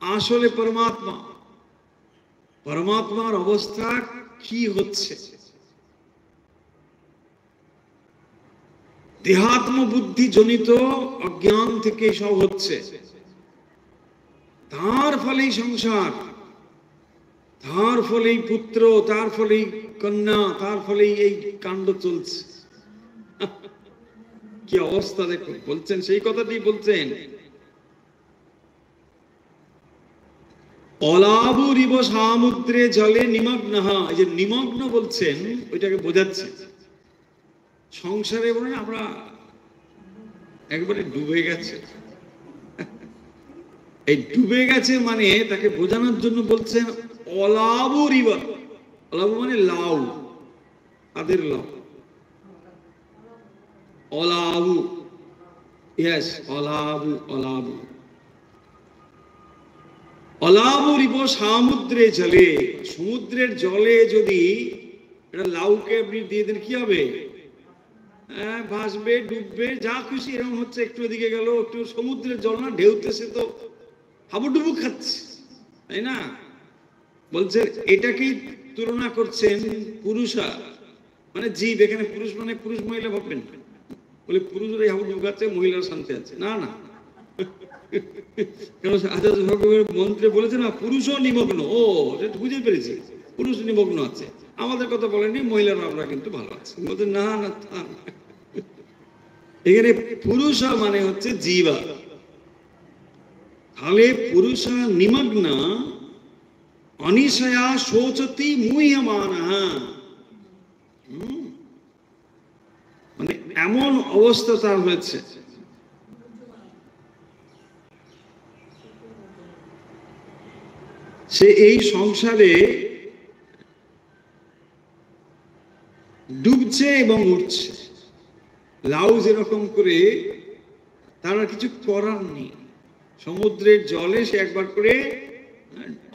আসলে পরমাত্মা, পরমাত্মার অবস্থা কি হচ্ছে? দেহাত্ম বুদ্ধি জনিত অজ্ঞান থেকে সব হচ্ছে। তার ফলেই সংসার, তার ফলেই পুত্র, তার ফলেই কন্যা, তার ফলেই এই কাণ্ড চলছে। কি অবস্থা দেখুন! বলছেন সেই কথাটি বলছেন, অলাবুরিব সমুদ্রে জলে নিমগ্ন। এই যে নিমগ্ন বলছেন, ওইটাকে বোঝাচ্ছে সংসারে বলে আমরা একবারে ডুবে গেছে। এই ডুবে গেছে মানে তাকে বোঝানোর জন্য বলছেন অলাবুরিব। অলাবু মানে লাউ, তাদের লাউ, অলাবু। ইয়েস, অলাবু, অলাবু। অলাবুরিব সমুদ্রে জলে, সমুদ্রের জলে যদি এটা লাউকে আপনি দিয়ে দেন, কি হবে? ভাসবে, ডুববে, যা খুশি এরকম হচ্ছে। একটু এদিকে গেল, একটু সমুদ্রের জল না, ঢেউতেছে তো হাবুডুবু খাচ্ছে, তাই না? বলছে এটাকেই তুলনা করছেন পুরুষা, মানে জীব, এখানে পুরুষ মানে পুরুষ মহিলা ভাববেন, বলে পুরুষরাই হাবুড ঢুকাচ্ছে, মহিলারা শান্তি আছে, না না। কেন আচার্য ভগবানের মন্ত্রে বলেছে না, পুরুষও নিমগ্ন, ও সেটা বুঝে পেরেছি, পুরুষ নিমগ্ন আছে, আমাদের কথা বলেনি, মহিলারা আমরা কিন্তু ভালো আছি, বলতে না না তা না। এখানে পুরুষা মানে হচ্ছে জীবা, তাহলে পুরুষা নিমগ্ন অনিশয়া শোচতি মুহ্যমানা, মানে এমন অবস্থা তার হয়েছে। সে এই সংসারে ডুবছে এবং উঠছে, লাউ যেরকম করে, তার কিছু করার নেই, সমুদ্রের জলে সে একবার করে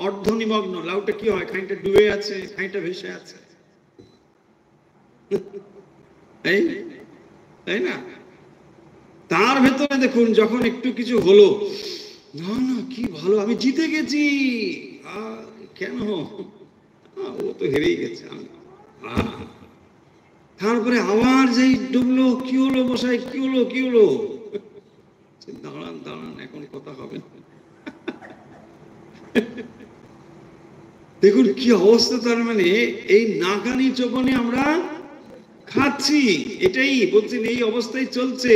অর্ধ নিমগ্ন, লাউটা কি হয়, খানিকটা ডুবে আছে, খানিকটা ভেসে আছে, তাই না? তার ভেতরে দেখুন যখন একটু কিছু হলো, না না কি ভালো, আমি জিতে গেছি, কেন, ও তো হেরেই গেছে, তারপরে আবার যেই ডুবলো, কি হলো মশাই, কি হলো কি হলো, দাঁড়ান দাঁড়ান এখন কথা হবে। দেখুন কি অবস্থা, তার মানে এই নাকানি চোপনে আমরা খাচ্ছি, এটাই বলছেন, এই অবস্থায় চলছে,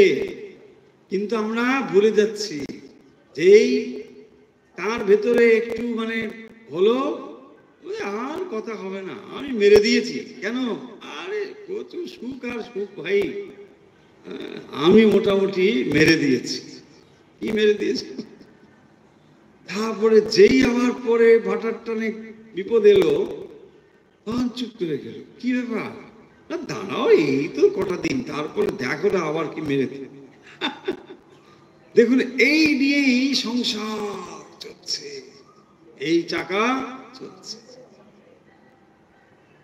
কিন্তু আমরা ভুলে যাচ্ছি যেই তার ভেতরে একটু মানে হলো, আর কথা হবে না, আমি মেরে দিয়েছি, কেন, আরে প্রচুর সুখ আর সুখ ভাই, আমি মোটামুটি মেরে দিয়েছি, কি মেরে দিয়েছি। তারপরে যেই আমার পরে ভাটার টানে বিপদ এলো, তখন চুপ করে গেল, কি ব্যাপার, না দাঁড়াও, এই তো কটা দিন, তারপরে দেখো না আবার কি মেরে দিল। দেখুন এই নিয়েই সংসার চলছে, এই চাকা চলছে,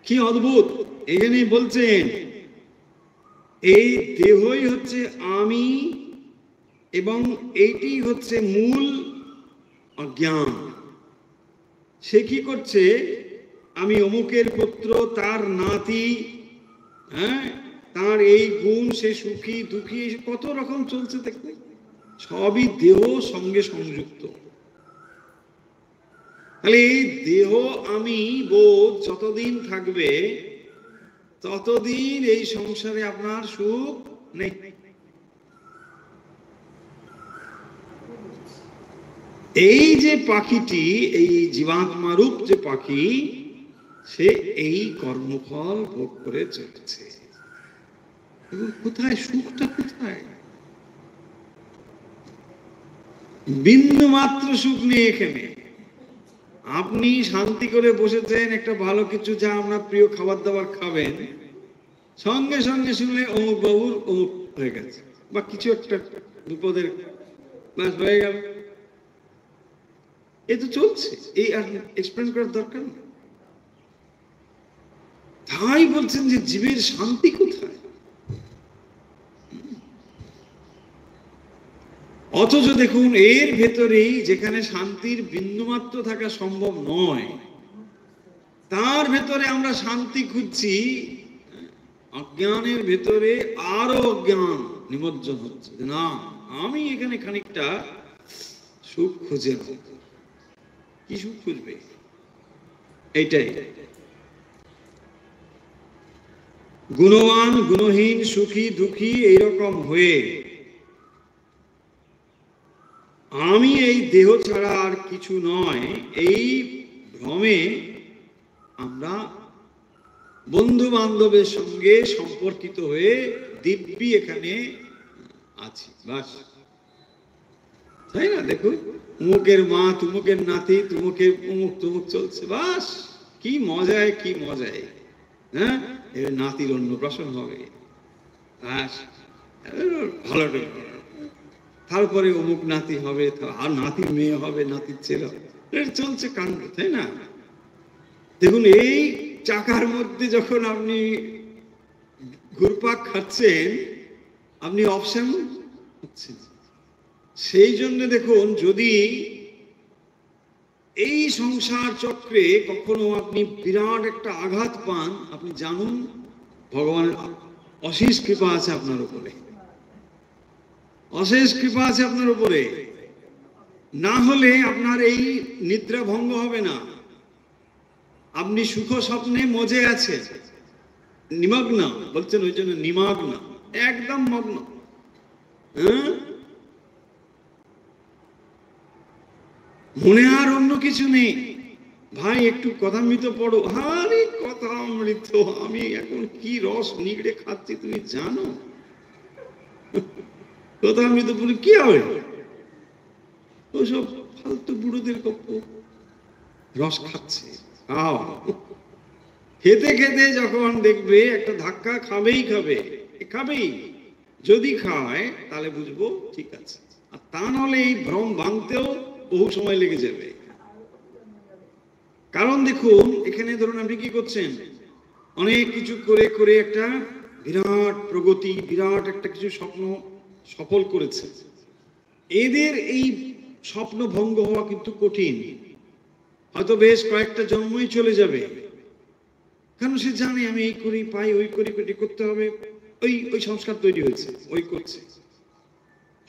কি অদ্ভুত। এখানে বলছেন এই দেহই হচ্ছে আমি, এবং এইটি হচ্ছে মূল অজ্ঞান। সে কি করছে, আমি অমুকের পুত্র, তার নাতি, হ্যাঁ, তার এই গুণ, সে সুখী দুঃখী, কত রকম চলছে, দেখতে সবই দেহ সঙ্গে সংযুক্ত। তাহলে এই দেহ আমি বোধ যতদিন থাকবে, ততদিন এই সংসারে আপনার সুখ নেই। এই যে পাখিটি, এই জীবাত্মারূপ যে পাখি, সে এই কর্মফল ভোগ করে চলেছে, কোথায় সুখটা, কোথায়, বিন্দু মাত্র সুখ নেই এখানে। আপনি শান্তি করে বসেছেন, একটা ভালো কিছু, যা আমরা প্রিয় খাবার দাবার খাবেন, সঙ্গে সঙ্গে শুনলে অমুক বাবুর অমুক হয়ে গেছে, বা কিছু একটা বিপদের ব্যাস হয়ে গেল, এ তো চলছে, এই আর এক্সপ্লেন করার দরকার নেই। তাই বলছেন যে জীবের শান্তি কোথায়, অথচ দেখুন এর ভেতরেই যেখানে শান্তির বিন্দুমাত্র থাকা সম্ভব নয়, তার ভেতরে আমরা শান্তি খুঁজছি, অজ্ঞানের ভেতরে আরো অজ্ঞান নিমজ্জন হচ্ছে, না আমি এখানে খানিকটা সুখ খুঁজে নেব, কি সুখ খুঁজবে, এইটাই গুণবান গুণহীন, সুখী দুঃখী, এইরকম হয়ে আমি এই দেহ ছাড়া আর কিছু নয়, এই ভ্রমে আমরা বন্ধু বান্ধবের সঙ্গে সম্পর্কিত হয়ে দিব্যি এখানে আছি, বাস, তাই না? দেখুন উমুকের মা, তুমুকের নাতি, তুমুকের উমুক তুমুক চলছে, বাস কি মজায়, কি মজায়, হ্যাঁ, নাতির অন্নপ্রাশন হবে, বাস ভালো, তারপরে অমুক নাতি হবে, আর নাতির মেয়ে হবে, নাতির ছেলে হবে, চলছে কাণ্ড, তাই না? দেখুন এই চাকার মধ্যে যখন আপনি ঘুরপাক খাচ্ছেন, আপনি অপশন হচ্ছেন। সেই জন্য দেখুন যদি এই সংসার চক্রে কখনো আপনি বিরাট একটা আঘাত পান, আপনি জানুন ভগবানের অশেষ কৃপা আছে আপনার উপরে, অশেষ কৃপা আছে আপনার উপরে। না হলে আপনার এই নিদ্রা ভঙ্গ হবে না। আপনি সুখ স্বপ্নে মজে আছে, নিমগ্ন বলছেন, ওই জন্য নিমগ্ন, একদম মগ্ন। মনে আর অন্য কিছু নেই। ভাই একটু কথামৃত পড়ো, আরে কথামৃত আমি এখন কি রস নিগড়ে খাচ্ছি তুমি জানো? কথামৃত বলে কি হবে? ওসব ফালতু বুড়োদের গল্প, রস খাচ্ছে। খাও, খেতে খেতে যখন দেখবে একটা ধাক্কা খাবেই খাবেই, যদি খায় তাহলে বুঝবো ঠিক আছে, আর তা নাহলে এই ভ্রম ভাঙতেও বহু সময় লেগে যাবে। কারণ দেখুন, এখানে ধরুন আপনি কি করছেন, অনেক কিছু করে করে একটা বিরাট প্রগতি, বিরাট একটা কিছু স্বপ্ন সফল করেছে। এদের এই স্বপ্ন ভঙ্গ হওয়া কিন্তু কঠিন, হয়তো বেশ কয়েকটা জন্মই চলে যাবে। কারণ সে জানে আমি এই করি পাই, ওই করি করতে হবে, ওই ওই সংস্কার তৈরি হয়েছে, ওই করছে।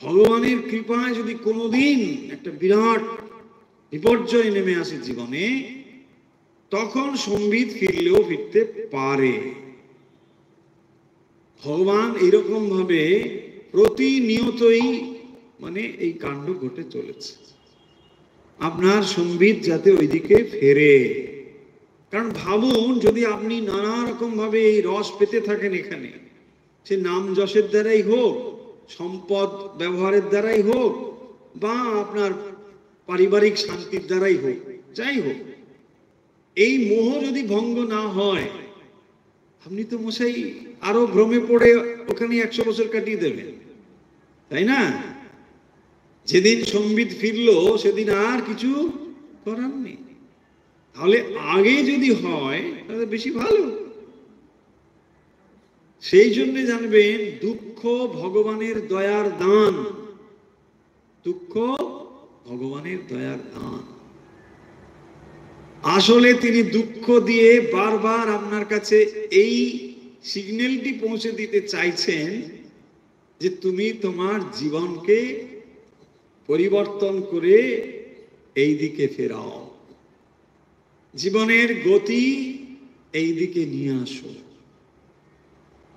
ভগবানের কৃপায় যদি কোনোদিন একটা বিরাট বিপর্যয় নেমে আসে জীবনে, তখন সম্বিত ফিরলেও ফিরতে পারে। ভগবান এইরকম ভাবে প্রতিনিয়তই মানে এই কাণ্ড ঘটে চলেছে, আপনার সম্বিত যাতে ওইদিকে ফেরে। কারণ ভাবুন, যদি আপনি নানা রকম ভাবে এই রস পেতে থাকেন এখানে, সে নাম যশের দ্বারাই হোক, সম্পদ ব্যবহারের দ্বারাই হোক, বা আপনার পারিবারিক শান্তির দ্বারাই হোক, যাই হোক, এই মোহ যদি ভঙ্গ না হয়, আপনি তো মশাই আরো ভ্রমে পড়ে ওখানে 100 বছর কাটিয়ে দেবেন, তাই না? যেদিন সম্বিত ফিরলো সেদিন আর কিছু করার নেই। তাহলে আগে যদি হয় তাহলে বেশি ভালো। সেই জন্য জানবেন, দুঃখ ভগবানের দয়ার দান, দুঃখ ভগবানের দয়ার দান। আসলে তিনি দুঃখ দিয়ে বারবার আপনার কাছে এই সিগন্যালটি পৌঁছে দিতে চাইছেন যে তুমি তোমার জীবনকে পরিবর্তন করে এই দিকে ফেরাও, জীবনের গতি এই দিকে নিয়ে আসো।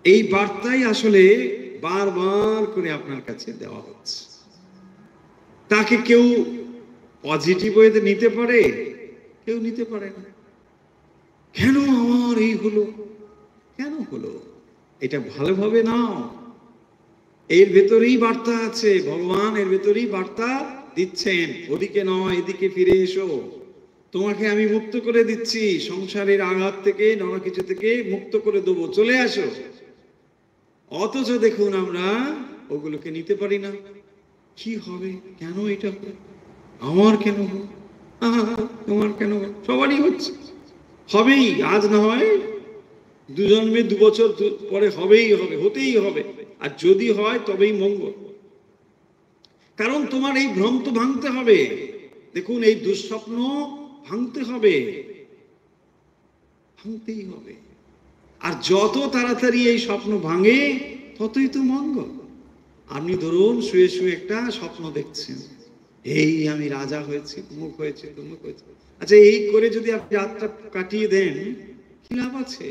এই বার্তাই আসলে বারবার করে আপনার কাছে দেওয়া হচ্ছে। তাকে কেউ পজিটিভ ওয়েতে নিতে পারে, কেউ নিতে পারে না। কেন আমার এই হলো, কেন হলো, এটা ভালোভাবে নাও। এর ভেতরেই বার্তা আছে, ভগবান এর ভেতরেই বার্তা দিচ্ছেন, ওদিকে নয় এদিকে ফিরে এসো, তোমাকে আমি মুক্ত করে দিচ্ছি, সংসারের আঘাত থেকে, নানা কিছু থেকে মুক্ত করে দেবো, চলে আসো। অথচ দেখুন আমরা ওগুলোকে নিতে পারি না। কি হবে, কেন এটা হবে, আমার কেন হবে, তোমার কেন, সবারই হচ্ছে, হবেই, আজ না হয় 2 জন্মে 2 বছর পরে হবেই হবে, হতেই হবে। আর যদি হয় তবেই মঙ্গল। কারণ তোমার এই ভ্রম তো ভাঙতে হবে। দেখুন, এই দুঃস্বপ্ন ভাঙতে হবে, ভাঙতেই হবে। আর যত তাড়াতাড়ি এই স্বপ্ন ভাঙে ততই তো মঙ্গল। আপনি ধরুন শুয়ে শুয়ে একটা স্বপ্ন দেখছেন, এই আমি রাজা হয়েছি, মুখ হয়েছে, মুখ হয়েছে। আচ্ছা, এই করে যদি আপনি রাতটা কাটিয়ে দেন, কি লাভ আছে?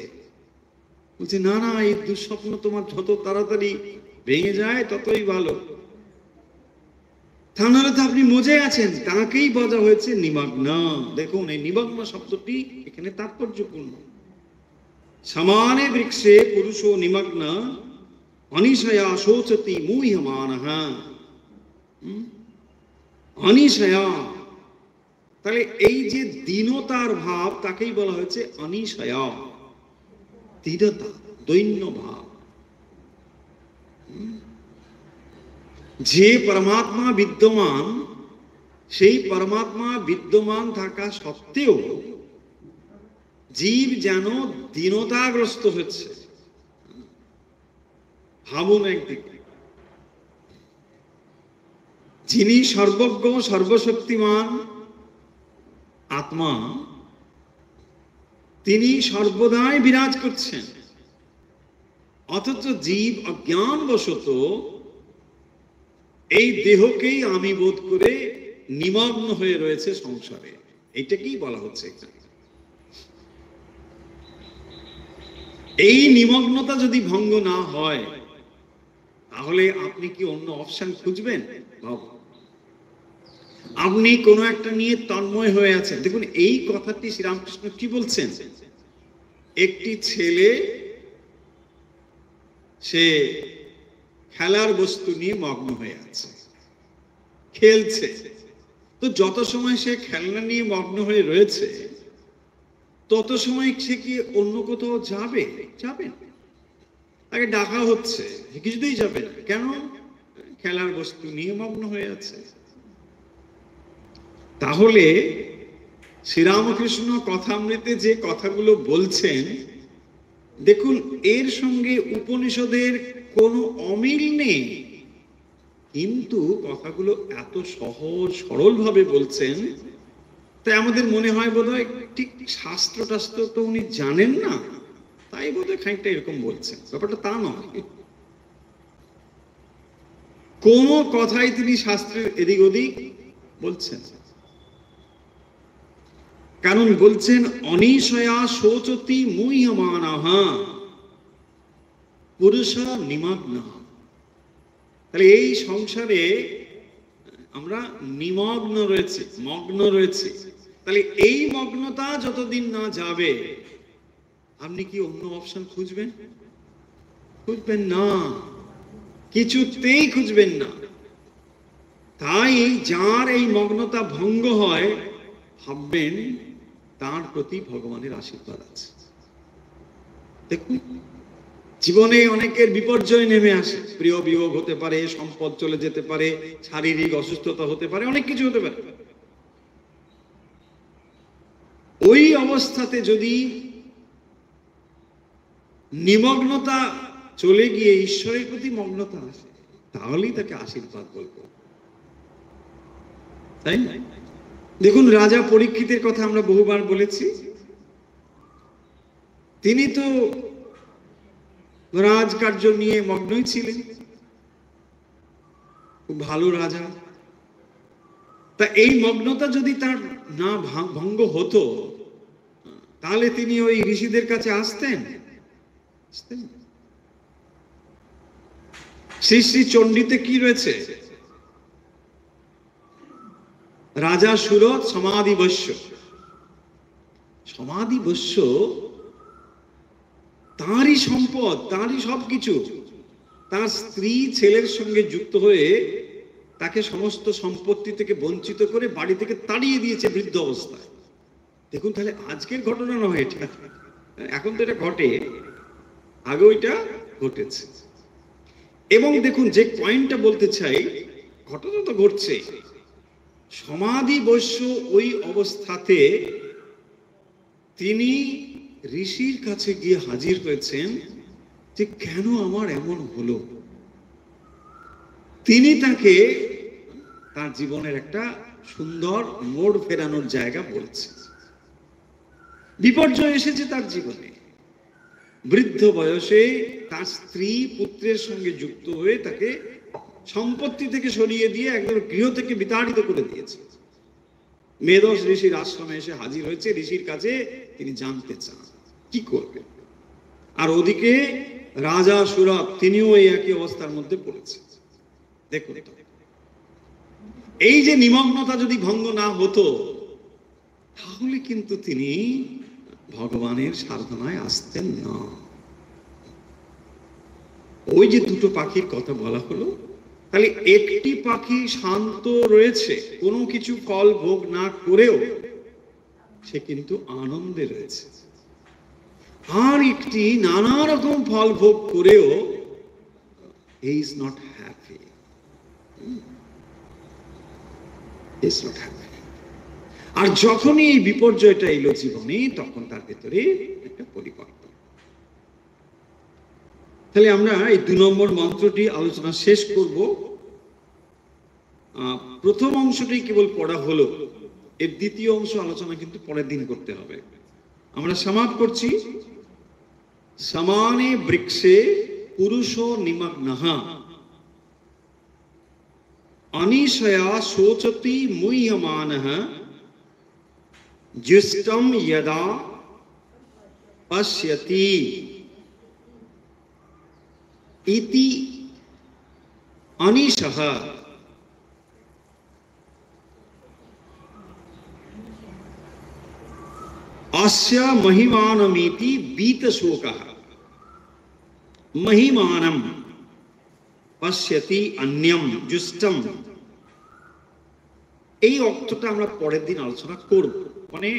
বলছে না না, এই দুঃস্বপ্ন তোমার যত তাড়াতাড়ি ভেঙে যায় ততই ভালো। তা নাহলে তো আপনি মজে আছেন, তাকেই বলা হয়েছে নিমগ্ন। দেখুন, এই নিমগ্ন শব্দটি এখানে তাৎপর্যপূর্ণ। সমানে বৃক্ষে পুরুষ নিমগ্ন অনিশয়া শোচতি মুহ্যমানঃ। অনিশয়া, তাহলে এই যে দীনতার ভাব, তাকেই বলা হয়েছে অনিশয়া, দৃঢ়তা, দৈন্য ভাব। যে পরমাত্মা বিদ্যমান, সেই পরমাত্মা বিদ্যমান থাকা সত্ত্বেও জীব যেন দীনতাগ্রস্ত হচ্ছে। ভাবুন একদিকে, যিনি সর্বজ্ঞ সর্বশক্তিমান, আত্মা, তিনি সর্বদাই বিরাজ করছেন, অথচ জীব অজ্ঞানবশত এই দেহকেই আমি বোধ করে নিমগ্ন হয়ে রয়েছে সংসারে। এইটাকেই বলা হচ্ছে এখানে। এই নিমগ্নতা যদি ভঙ্গ না হয়, তাহলে আপনি কি অন্য অপশন খুঁজবেন? আপনি কোনো একটা নিয়ে তন্ময় হয়ে আছেন। দেখুন, এই কথাটি শ্রীরামকৃষ্ণ কি বলছেন? একটি ছেলে, সে খেলার বস্তু নিয়ে মগ্ন হয়ে আছে, খেলছে। তো যত সময় সে খেলনা নিয়ে মগ্ন হয়ে রয়েছে, তত সময় সে কি অন্য কোথাও যাবে? যাবে না। তাকে ডাকা হচ্ছে, কিছুতেই যাবে না। কেন? খেলার বস্তু নিয়ে মগ্ন হয়ে আছে। তাহলে শ্রীরামকৃষ্ণ কথামৃতে যে কথাগুলো বলছেন, দেখুন, এর সঙ্গে উপনিষদের কোনো অমিল নেই, কিন্তু কথাগুলো এত সহজ সরল ভাবে বলছেন, তাই আমাদের মনে হয় বোধহয় ঠিক শাস্ত্র টাস্ত্র তো উনি জানেন না, তাই বোধহয় খানিকটা এরকম বলছেন। ব্যাপারটা তা নয়। কোন কথাই তিনি শাস্ত্রের এদিক ওদিক বলছেন। কারণ বলছেন, অনিশয়া শোচতি মুহ্যমানাহা পুরুষা নিমগ্না। তাহলে এই সংসারে আমরা নিমগ্ন রয়েছি, মগ্ন রয়েছি। তাহলে এই মগ্নতা যতদিন না যাবে, আপনি কি অন্য অপশন খুঁজবেন? খুঁজবেন না, কিছুতেই খুঁজবেন না। তাই যার এই মগ্নতা ভঙ্গ হয়, ভাববেন তার প্রতি ভগবানের আশীর্বাদ আছে। দেখুন, জীবনে অনেকের বিপর্যয় নেমে আসে। প্রিয় বিয়োগ হতে পারে, সম্পদ চলে যেতে পারে, শারীরিক অসুস্থতা হতে পারে, অনেক কিছু হতে পারে। ওই অবস্থাতে যদি নিমগ্নতা চলে গিয়ে ঈশ্বরের প্রতি মগ্নতা আসে, তাহলেই তাকে আশীর্বাদ বলবো, তাই না? দেখুন, রাজা পরীক্ষিতের কথা আমরা বহুবার বলেছি। তিনি তো রাজকার্য নিয়ে মগ্নই ছিলেন, খুব ভালো রাজা। তা এই মগ্নতা যদি তার না ভঙ্গ হতো, তাহলে তিনি ওই ঋষিদের কাছে আসতেন? শ্রী শ্রী চণ্ডীতে কি রয়েছে? রাজা সুরত সমাধি বস্য। সমাধি বস্য তাঁরই সম্পদ, তাঁরই সবকিছু। তার স্ত্রী ছেলের সঙ্গে যুক্ত হয়ে তাকে সমস্ত সম্পত্তি থেকে বঞ্চিত করে বাড়ি থেকে তাড়িয়ে দিয়েছে বৃদ্ধ অবস্থায়। দেখুন, তাহলে আজকের ঘটনা নয় এটা, এখন তো এটা ঘটে, আগে ওইটা ঘটেছে। এবং দেখুন, যে পয়েন্টটা বলতে চাই, ঘটনা তো ঘটছে। সমাধি বস্য ওই অবস্থাতে তিনি ঋষির কাছে গিয়ে হাজির হয়েছেন যে কেন আমার এমন হলো। তিনি তাকে তার জীবনের একটা সুন্দর মোড় ফেরানোর জায়গা বলছেন। বিপর্যয় এসেছে তার জীবনে, বৃদ্ধ বয়সে তার স্ত্রী পুত্রের সঙ্গে যুক্ত হয়ে তাকে সম্পত্তি থেকে সরিয়ে দিয়ে একদম গৃহ থেকে বিতাড়িত করে দিয়েছে। মেধস ঋষির আশ্রমে এসে হাজির হয়েছে, ঋষির কাছে তিনি জানতে চান কি করবে। আর ওদিকে রাজা সুরত, তিনিও এই একই অবস্থার মধ্যে পড়েছে। দেখুন, এই যে নিমগ্নতা যদি ভঙ্গ না হতো, তাহলে কিন্তু তিনি ভগবানের সাধনায় আসতেন না। ওই যে দুটো পাখির কথা বলা হলো, তাহলে একটি পাখি শান্ত রয়েছে, কোনো কিছু ফল ভোগ না করেও সে কিন্তু আনন্দে রয়েছে। আর একটি নানা রকম ফল ভোগ করেও he is not happy. He is not happy. আর যখনই এই বিপর্যয়টা এলো জীবনে, তখন তার ভেতরে একটা পরিবর্তন। তাহলে আমরা এই 2 নম্বর মন্ত্রটি আলোচনা শেষ করব। প্রথম অংশটি কেবল পড়া হলো, এর দ্বিতীয় অংশ আলোচনা কিন্তু পরের দিন করতে হবে। আমরা সমাপ্ত করছি। সমানে বৃক্ষে পুরুষো নিমগ্নঃ অনিশয়া শোচতি মুহ্যমানঃ जुष्टं यदा पश्यति इति अनिशः अस्य महिमानमिति बीतशोकः महिमानं पश्यति अन्यं जुष्टं। এই অর্থটা আমরা পরের দিন আলোচনা করব, মানে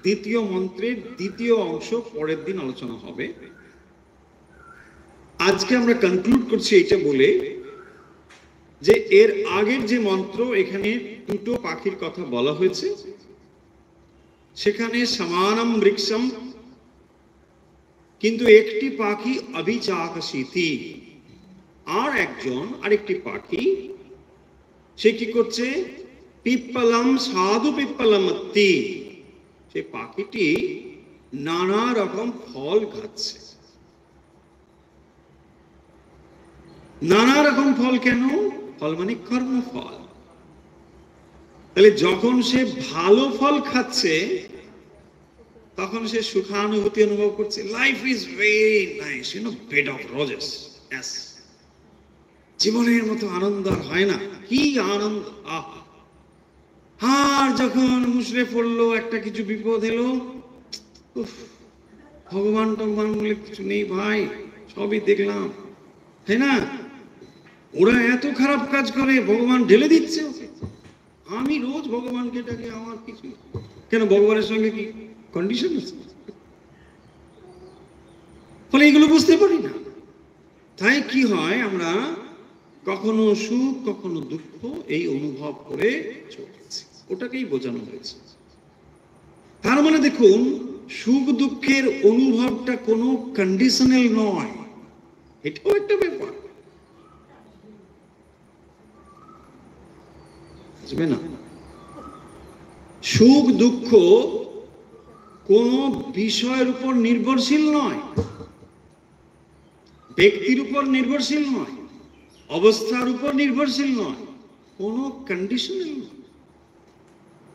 দ্বিতীয় মন্ত্রের দ্বিতীয় অংশ পরের দিন আলোচনা হবে। আজকে আমরা কনক্লুড করছি এটা বলে যে এর আগের যে মন্ত্র, এখানে দুটো পাখির কথা বলা হয়েছে, সেখানে সমানম বৃক্ষম, কিন্তু একটি পাখি অভিচাকশিতি, আর আরেকটি পাখি সে কি করছে, পিপ্পলম সাধু পিপ্পলমত্তি, সে পাখিটি নানা রকম ফল খাচ্ছে। নানা রকম ফল কেন? ফল মানে কর্মফল। তাহলে যখন সে ভালো ফল খাচ্ছে তখন সে সুখানুভূতি অনুভব করছে। Life is very nice, you know, bed of roses. জীবনের মতো আনন্দ আর হয় না। কি আনন্দ! আহা! আর যখন মুশরে পড়লো, একটা কিছু বিপদ এলো, ভগবান টগবান বলে কিছু নেই ভাই, সবই দেখলাম, তাই না? ওরা এত খারাপ কাজ করে, ভগবান ঢেলে দিচ্ছে। আমি রোজ ভগবানকে ডাকি, আমার কিছু কেন? ভগবানের সঙ্গে কি কন্ডিশন আছে? ফলে এগুলো বুঝতে পারি না। তাই কি হয়, আমরা কখনো সুখ কখনো দুঃখ এই অনুভব করে চলছি। ওটাকেই বোঝানো হয়েছে। তার মানে দেখুন, সুখ দুঃখের অনুভবটা কোনো কন্ডিশনাল নয়, এটাও একটা ব্যাপার, বুঝবে না? সুখ দুঃখ কোন বিষয়ের উপর নির্ভরশীল নয়, ব্যক্তির উপর নির্ভরশীল নয়, অবস্থার উপর নির্ভরশীল নয়, কোন কন্ডিশনাল নয়।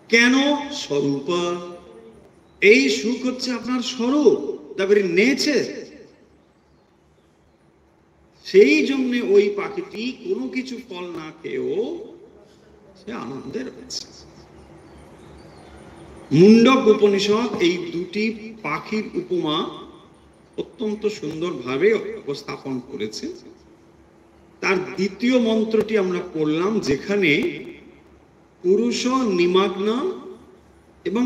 কেন? স্বরূপ। এই সুখ হচ্ছে আপনার স্বরূপ, তারপরে নেচার। সেই জন্য ওই পাখিটি কোনো কিছু ফল না খেয়েও সে আনন্দের রয়েছে। মুন্ডক উপনিষদ এই দুটি পাখির উপমা অত্যন্ত সুন্দরভাবে উপস্থাপন করেছে। তার দ্বিতীয় মন্ত্রটি আমরা পড়লাম, যেখানে পুরুষ নিমগ্ন এবং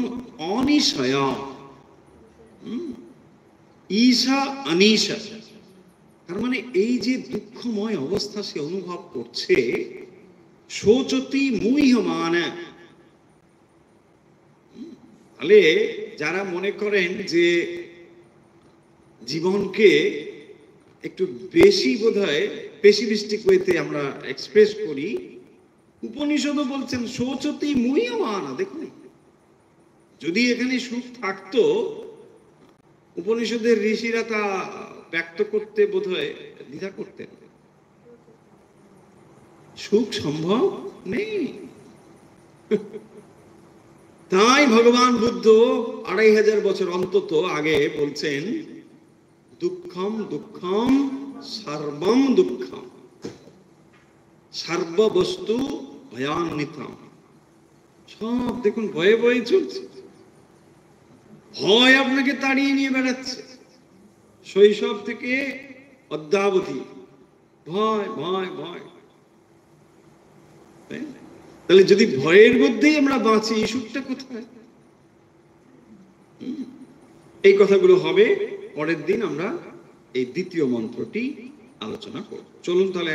অনিশয়া, ঈশা অনিশা, তার মানে এই যে দুঃখময় অবস্থা সে অনুভব করছে, শোচতি মুহ্যমান। তাহলে যারা মনে করেন যে জীবনকে একটু বেশি বোধহয় পেসিমিস্টিক ওয়েতে আমরা এক্সপ্রেস করি, উপনিষদও বলছেন শোচতি মুহ্যমান। দেখুন, যদি এখানে সুখ থাকতো, উপনিষদের ঋষিরা তা ব্যক্ত করতে বোধহয় দ্বিধা করতেন। সুখ সম্ভব নেই। তাই ভগবান বুদ্ধ 2500 বছর অন্তত আগে বলছেন, দুঃখম দুঃখম সর্বম দুঃখম সর্ববস্তু ভয়ান্বিতম। সব দেখুন ভয়ে ভয়ে চলছে, ভয় আপনাকে তাড়িয়ে নিয়ে বেড়াচ্ছে শৈশব থেকে অদ্যাবধি। ভয় ভয় ভয়। তাহলে যদি ভয়ের মধ্যেই আমরা বাঁচি, এই সুখটা কোথায়? এই কথাগুলো হবে পরের দিন। আমরা এই দ্বিতীয় মন্ত্রটি আলোচনা করব। চলুন তাহলে